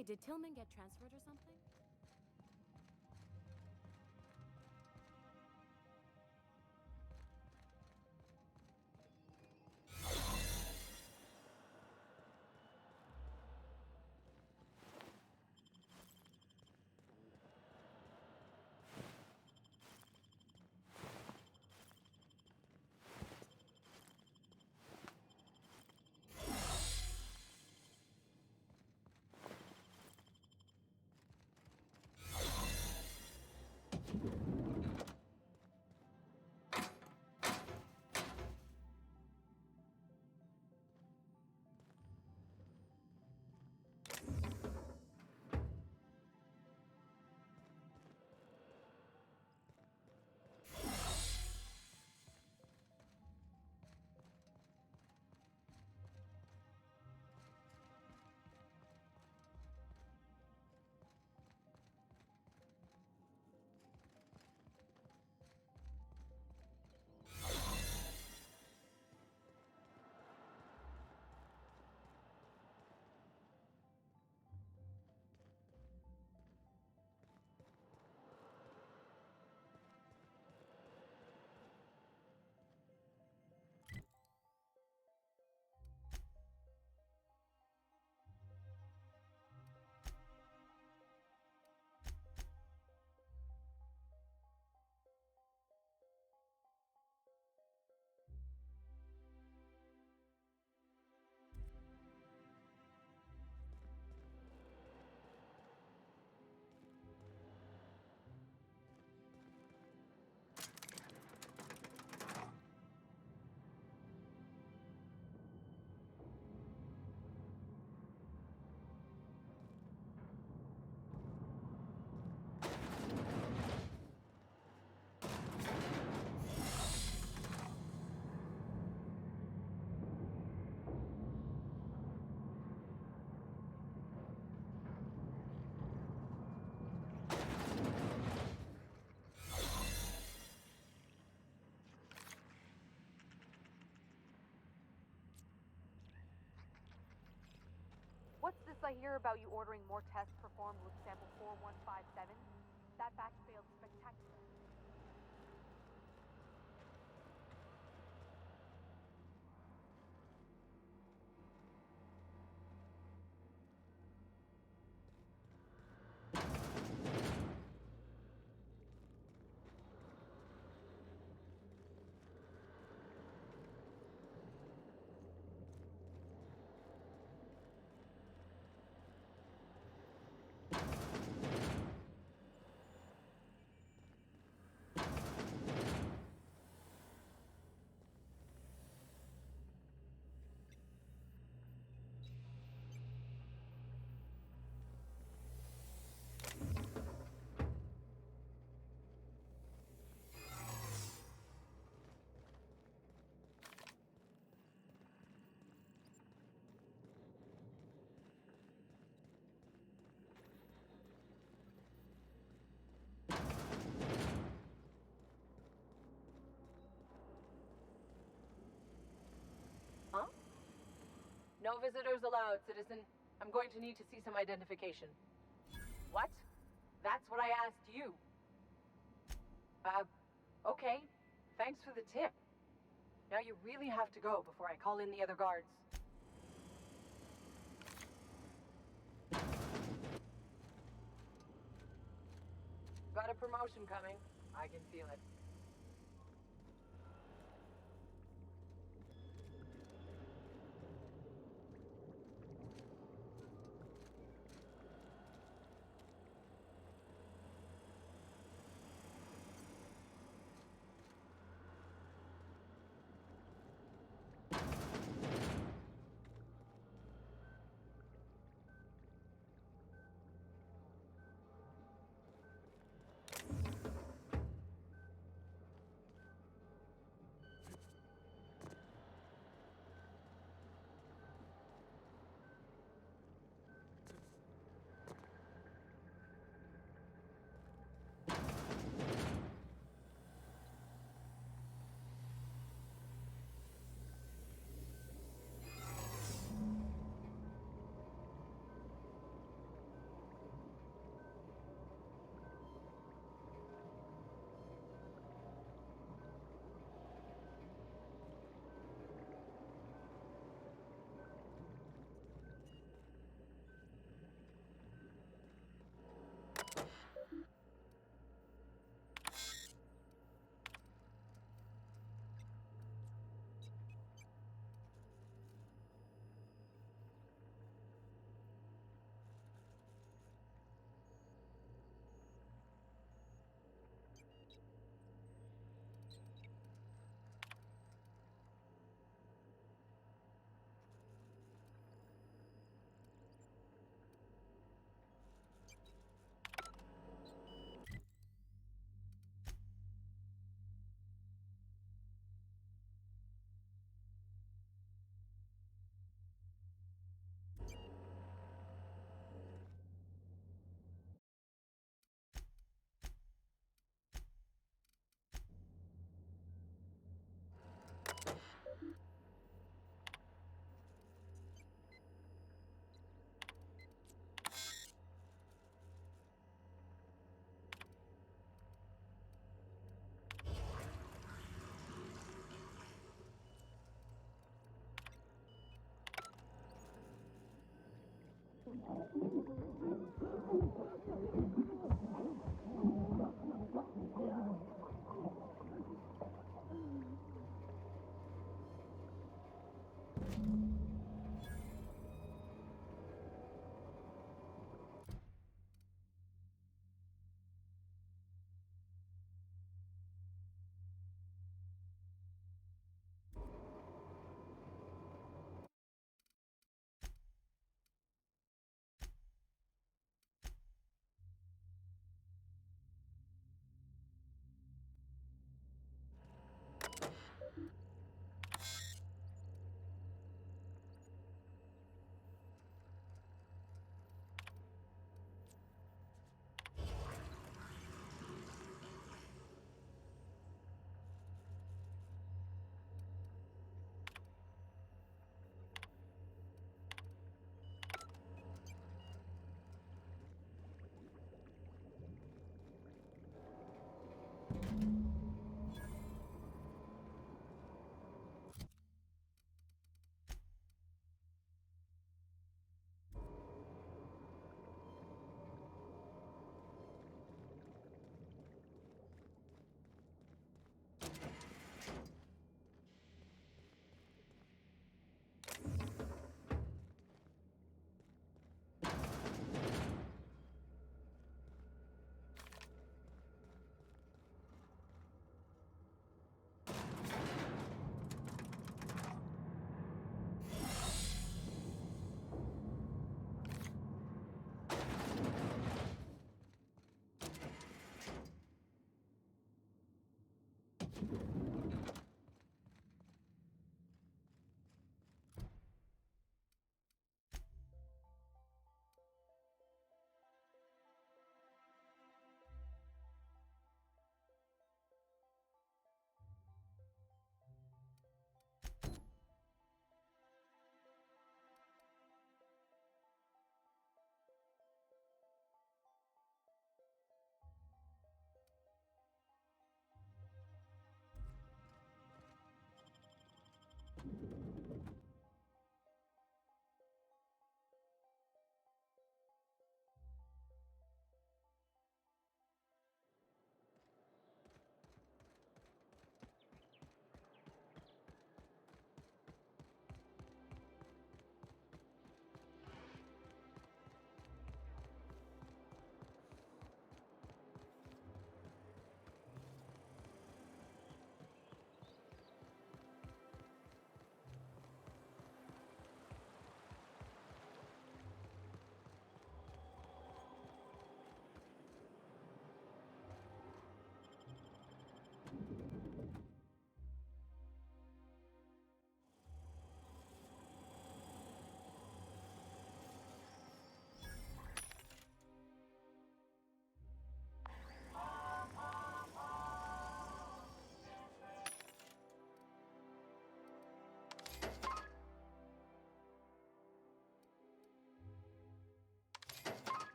Hey, did Tillman get transferred or something? What's this I hear about you ordering more tests performed with sample 4157? That batch failed spectacularly. Huh? No visitors allowed, citizen. I'm going to need to see some identification. What? That's what I asked you. Okay. Thanks for the tip. Now you really have to go before I call in the other guards. Got a promotion coming. I can feel it.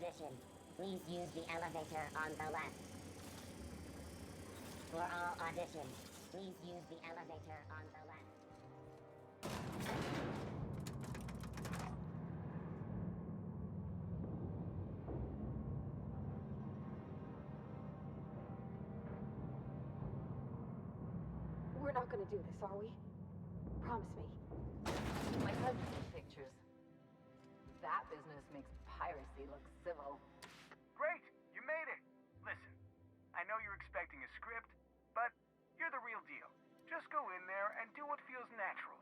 Audition. Please use the elevator on the left. For all auditions, please use the elevator on the left. We're not gonna do this, are we? Promise me. My cousin took pictures. That business makes piracy look civil. Great! You made it! Listen, I know you're expecting a script, but you're the real deal. Just go in there and do what feels natural.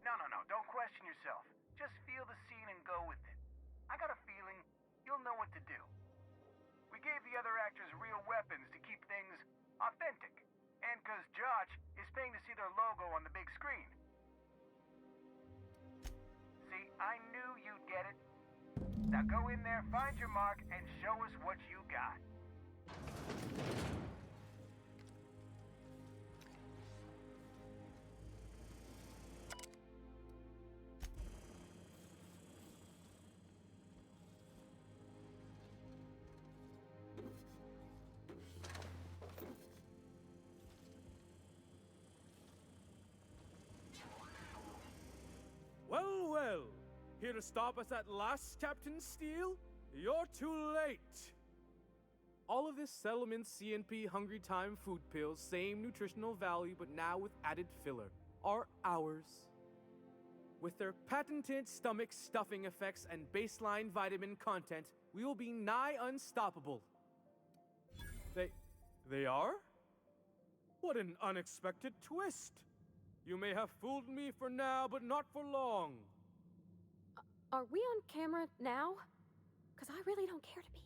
No, don't question yourself. Just feel the scene and go with it. I got a feeling you'll know what to do. We gave the other actors real weapons to keep things authentic. And 'cause Josh is paying to see their logo on the big screen. See, I knew you'd get it. Now go in there, find your mark, and show us what you got. Here to stop us at last, Captain Steele? You're too late! All of this Settlement CNP Hungry Time food pills, same nutritional value but now with added filler, are ours. With their patented stomach stuffing effects and baseline vitamin content, we will be nigh unstoppable. They are? What an unexpected twist! You may have fooled me for now, but not for long. Are we on camera now? Because I really don't care to be.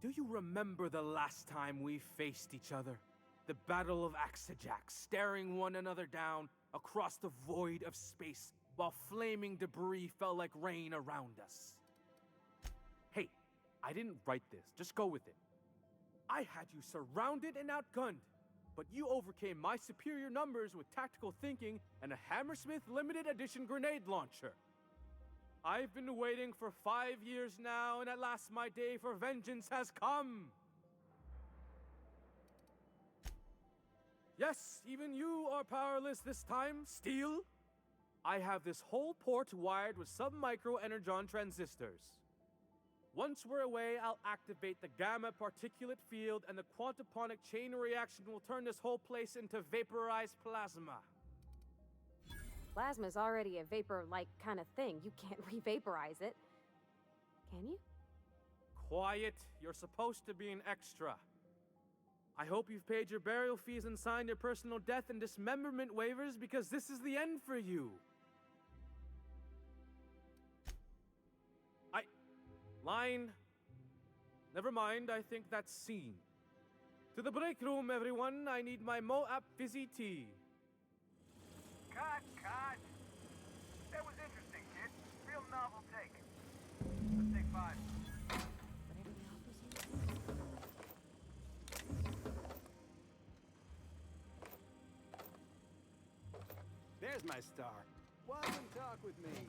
Do you remember the last time we faced each other? The Battle of Axajack, staring one another down across the void of space while flaming debris fell like rain around us. Hey, I didn't write this, just go with it. I had you surrounded and outgunned, but you overcame my superior numbers with tactical thinking and a Hammersmith limited edition grenade launcher. I've been waiting for 5 years now, and at last my day for vengeance has come. Yes, even you are powerless this time, Steel. I have this whole port wired with sub-micro energon transistors. Once we're away, I'll activate the gamma particulate field, and the quantaponic chain reaction will turn this whole place into vaporized plasma. Plasma's already a vapor-like kind of thing. You can't re-vaporize it. Can you? Quiet. You're supposed to be an extra. I hope you've paid your burial fees and signed your personal death and dismemberment waivers, because this is the end for you. Line. Never mind, I think that's scene. To the break room, everyone. I need my Moab fizzy tea. Cut! That was interesting, kid. Real novel take. Let's take 5. There's my star. Walk and talk with me.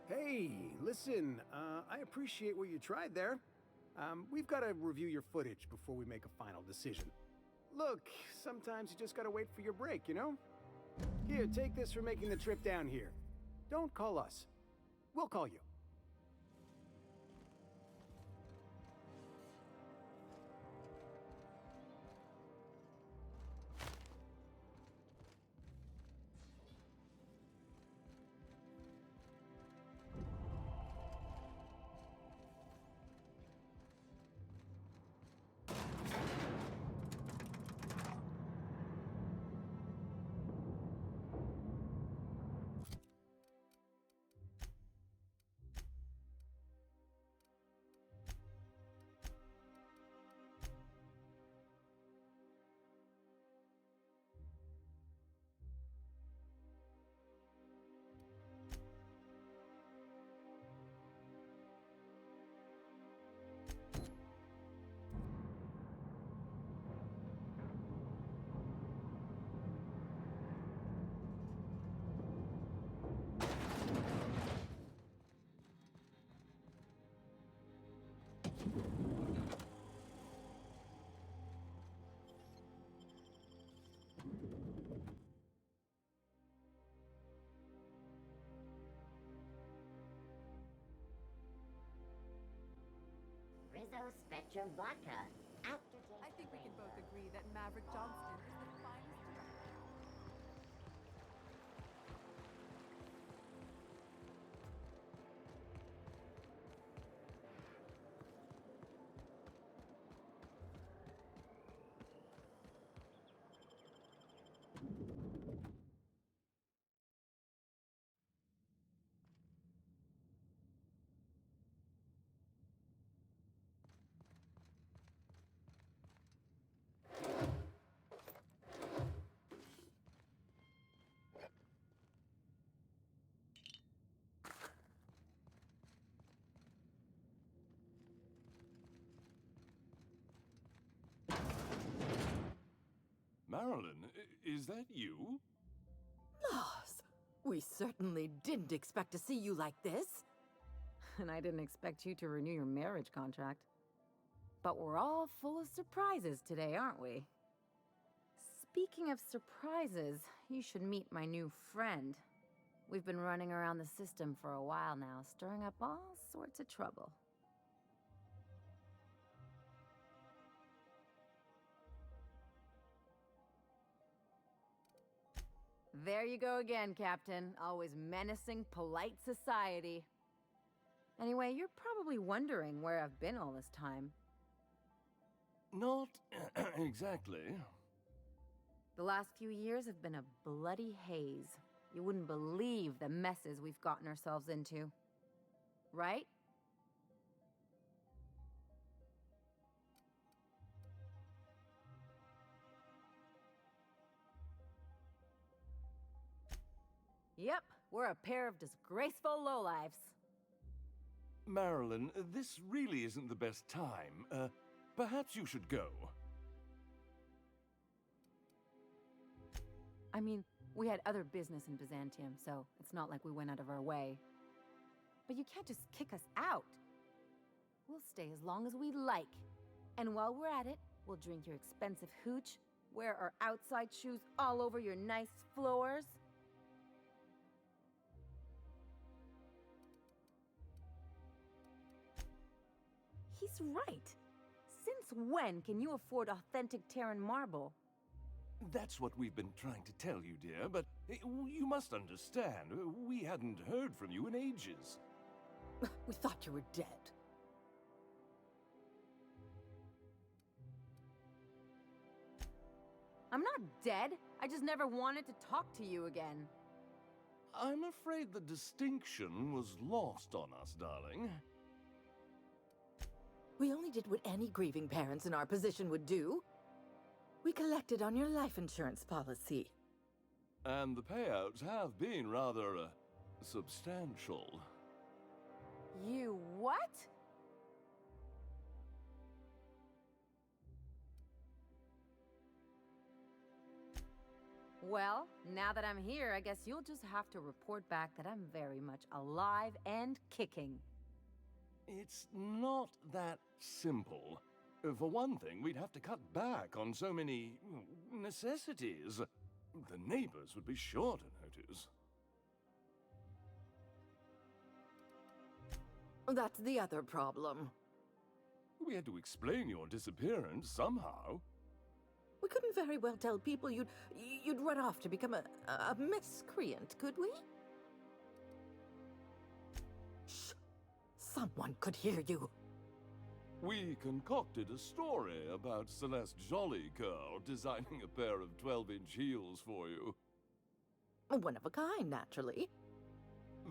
Hey, listen, I appreciate what you tried there. We've got to review your footage before we make a final decision. Look, sometimes you just gotta wait for your break, you know? Here, take this for making the trip down here. Don't call us. We'll call you. Rizzo Spectrum Vodka. Aftertaste I think we can both rainbow. agree that Maverick Johnston is the finest director. Marilyn, is that you? Lars, We certainly didn't expect to see you like this. And I didn't expect you to renew your marriage contract. But we're all full of surprises today, aren't we? Speaking of surprises, you should meet my new friend. We've been running around the system for a while now, stirring up all sorts of trouble. There you go again, Captain. Always menacing polite society. Anyway, you're probably wondering where I've been all this time. Not exactly. The last few years have been a bloody haze. You wouldn't believe the messes we've gotten ourselves into. Right? Yep, we're a pair of disgraceful lowlifes. Marilyn, this really isn't the best time. Perhaps you should go. I mean, we had other business in Byzantium, so it's not like we went out of our way. But you can't just kick us out. We'll stay as long as we like. And while we're at it, we'll drink your expensive hooch, wear our outside shoes all over your nice floors. He's right. Since when can you afford authentic Terran marble? That's what we've been trying to tell you, dear, but you must understand, we hadn't heard from you in ages. We thought you were dead. I'm not dead. I just never wanted to talk to you again. I'm afraid the distinction was lost on us, darling. We only did what any grieving parents in our position would do. We collected on your life insurance policy. And the payouts have been rather, substantial. You what? Well, now that I'm here, I guess you'll just have to report back that I'm very much alive and kicking. It's not that simple. For one thing, we'd have to cut back on so many necessities. The neighbors would be sure to notice. That's the other problem. We had to explain your disappearance somehow. We couldn't very well tell people you'd run off to become a miscreant, could we? Shh! Someone could hear you. We concocted a story about Celeste Jollycurl designing a pair of 12-inch heels for you. One of a kind, naturally.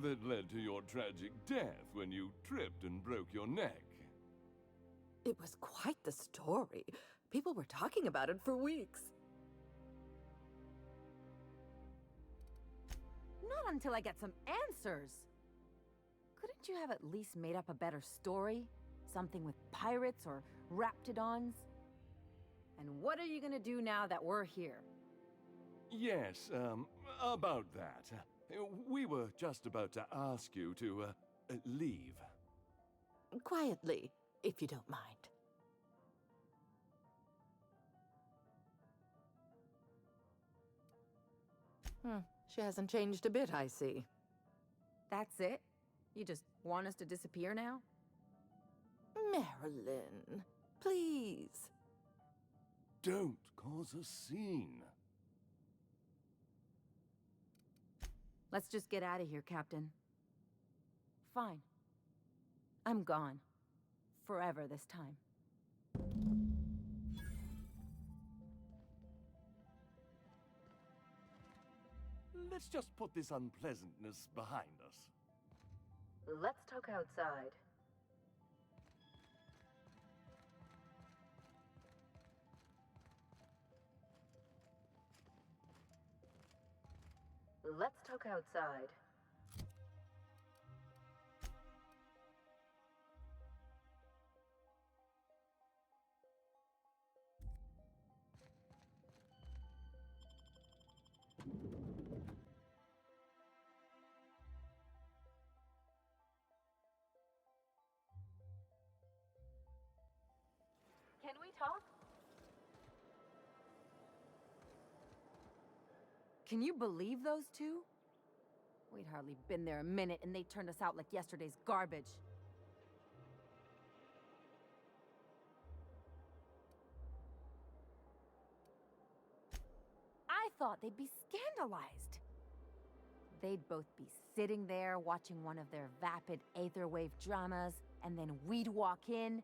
That led to your tragic death when you tripped and broke your neck. It was quite the story. People were talking about it for weeks. Not until I get some answers. Couldn't you have at least made up a better story? Something with pirates or raptidons? And what are you gonna do now that we're here? Yes, about that. We were just about to ask you to, leave. Quietly, if you don't mind. She hasn't changed a bit, I see. That's it? You just want us to disappear now? Marilyn, please. Don't cause a scene. Let's just get out of here, Captain. Fine. I'm gone. Forever this time. Let's just put this unpleasantness behind us. Let's talk outside. Let's talk outside. Can we talk? Can you believe those two? We'd hardly been there a minute and they turned us out like yesterday's garbage. I thought they'd be scandalized. They'd both be sitting there watching one of their vapid aetherwave dramas, and then we'd walk in.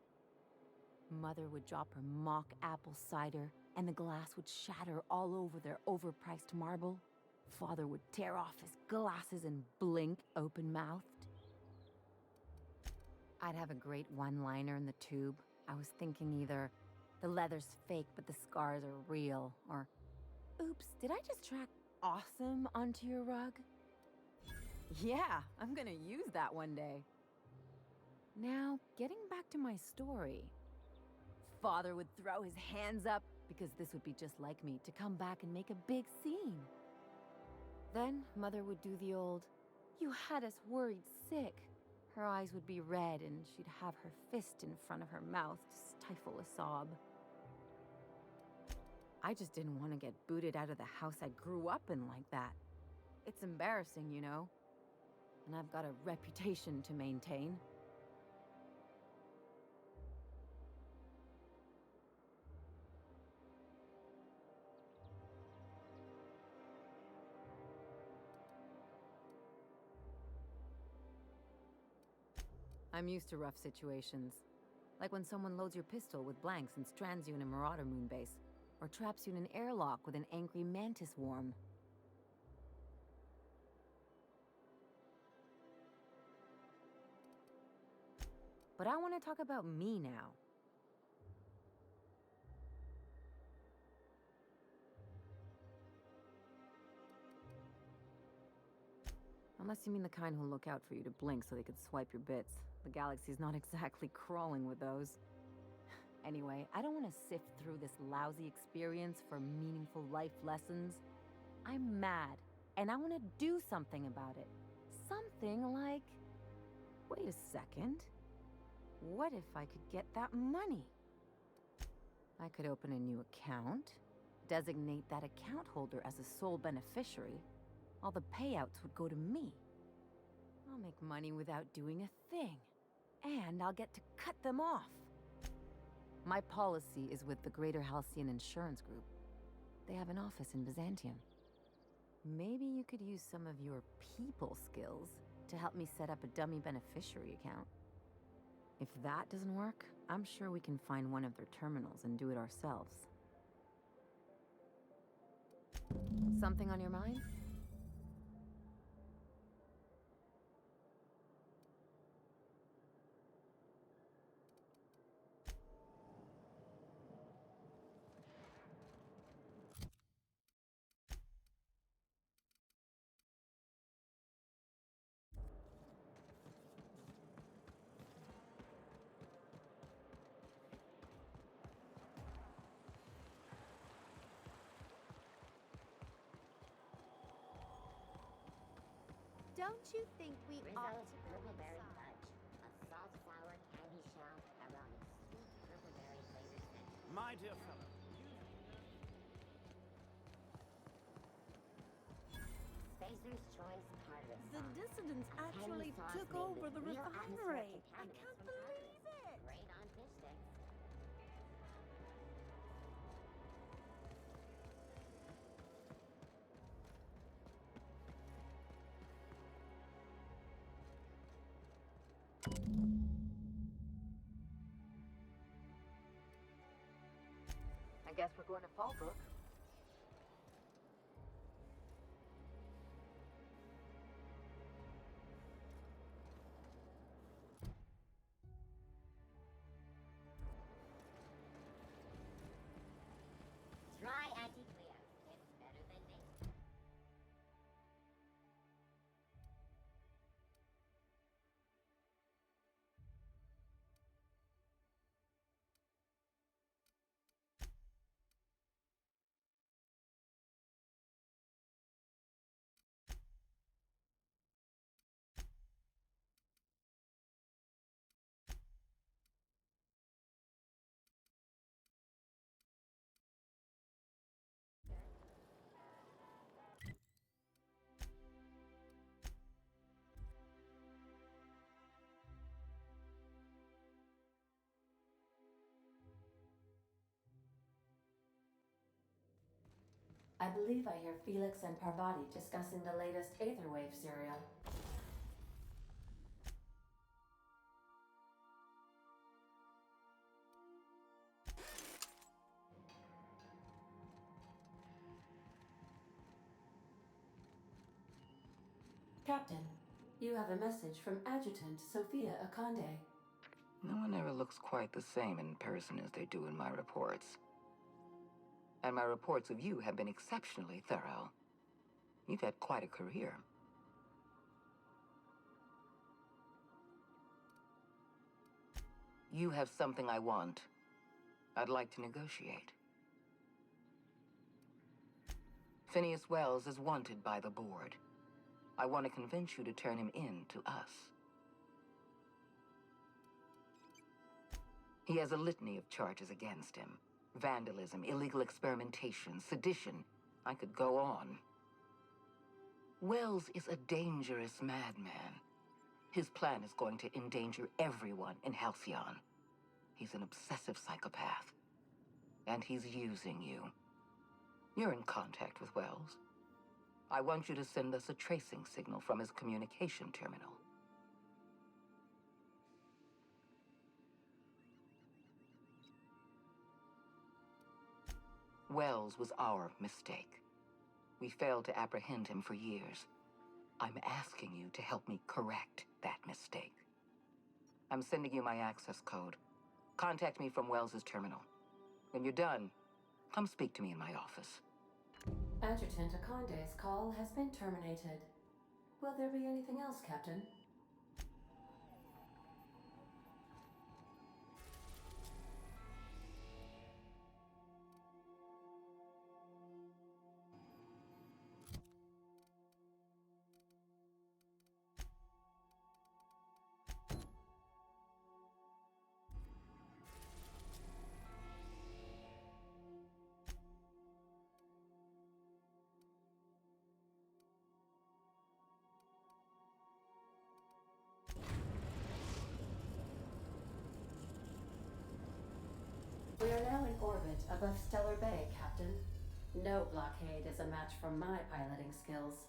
Mother would drop her mock apple cider, and the glass would shatter all over their overpriced marble. Father would tear off his glasses and blink open-mouthed. I'd have a great one-liner in the tube. I was thinking either, the leather's fake but the scars are real, or, oops, did I just track awesome onto your rug? Yeah, I'm gonna use that one day. Now, getting back to my story. Father would throw his hands up, because this would be just like me, to come back and make a big scene. Then Mother would do the old, "You had us worried sick." Her eyes would be red and she'd have her fist in front of her mouth to stifle a sob. I just didn't want to get booted out of the house I grew up in like that. It's embarrassing, you know. And I've got a reputation to maintain. I'm used to rough situations. Like when someone loads your pistol with blanks and strands you in a Marauder moon base, or traps you in an airlock with an angry mantis worm. But I want to talk about me now. Unless you mean the kind who'll look out for you to blink so they could swipe your bits. The galaxy's not exactly crawling with those. Anyway, I don't want to sift through this lousy experience for meaningful life lessons. I'm mad, and I want to do something about it. Something like... Wait a second. What if I could get that money? I could open a new account, designate that account holder as a sole beneficiary. All the payouts would go to me. I'll make money without doing a thing. And I'll get to cut them off. My policy is with the Greater Halcyon Insurance Group. They have an office in Byzantium. Maybe you could use some of your people skills to help me set up a dummy beneficiary account. If that doesn't work, I'm sure we can find one of their terminals and do it ourselves. Something on your mind? Don't you think we ought Rizzo's to go Purpleberry inside? Fudge. A salt sour candy shell around a sweet purpleberry flavored scent. My dear fellow, Spacer's Choice Tartarus The sauce. dissidents A tangy actually sauce took made over with the real atmospheric refinery. I contaminants can't from believe Tartarus. it. Great on fish sticks. I guess we're going to Fallbrook. Try I believe I hear Felix and Parvati discussing the latest Aetherwave serial. Captain, you have a message from Adjutant Sophia Akande. No one ever looks quite the same in person as they do in my reports. And my reports of you have been exceptionally thorough. You've had quite a career. You have something I want. I'd like to negotiate. Phineas Wells is wanted by the board. I want to convince you to turn him in to us. He has a litany of charges against him. Vandalism, illegal experimentation, sedition. I could go on. Wells is a dangerous madman. His plan is going to endanger everyone in Halcyon. He's an obsessive psychopath. And he's using you. You're in contact with Wells. I want you to send us a tracing signal from his communication terminal. Wells was our mistake. We failed to apprehend him for years. I'm asking you to help me correct that mistake. I'm sending you my access code. Contact me from Wells's terminal. When you're done, come speak to me in my office. Adjutant Akande's call has been terminated. Will there be anything else, Captain? We are now in orbit above Stellar Bay, Captain. No blockade is a match for my piloting skills.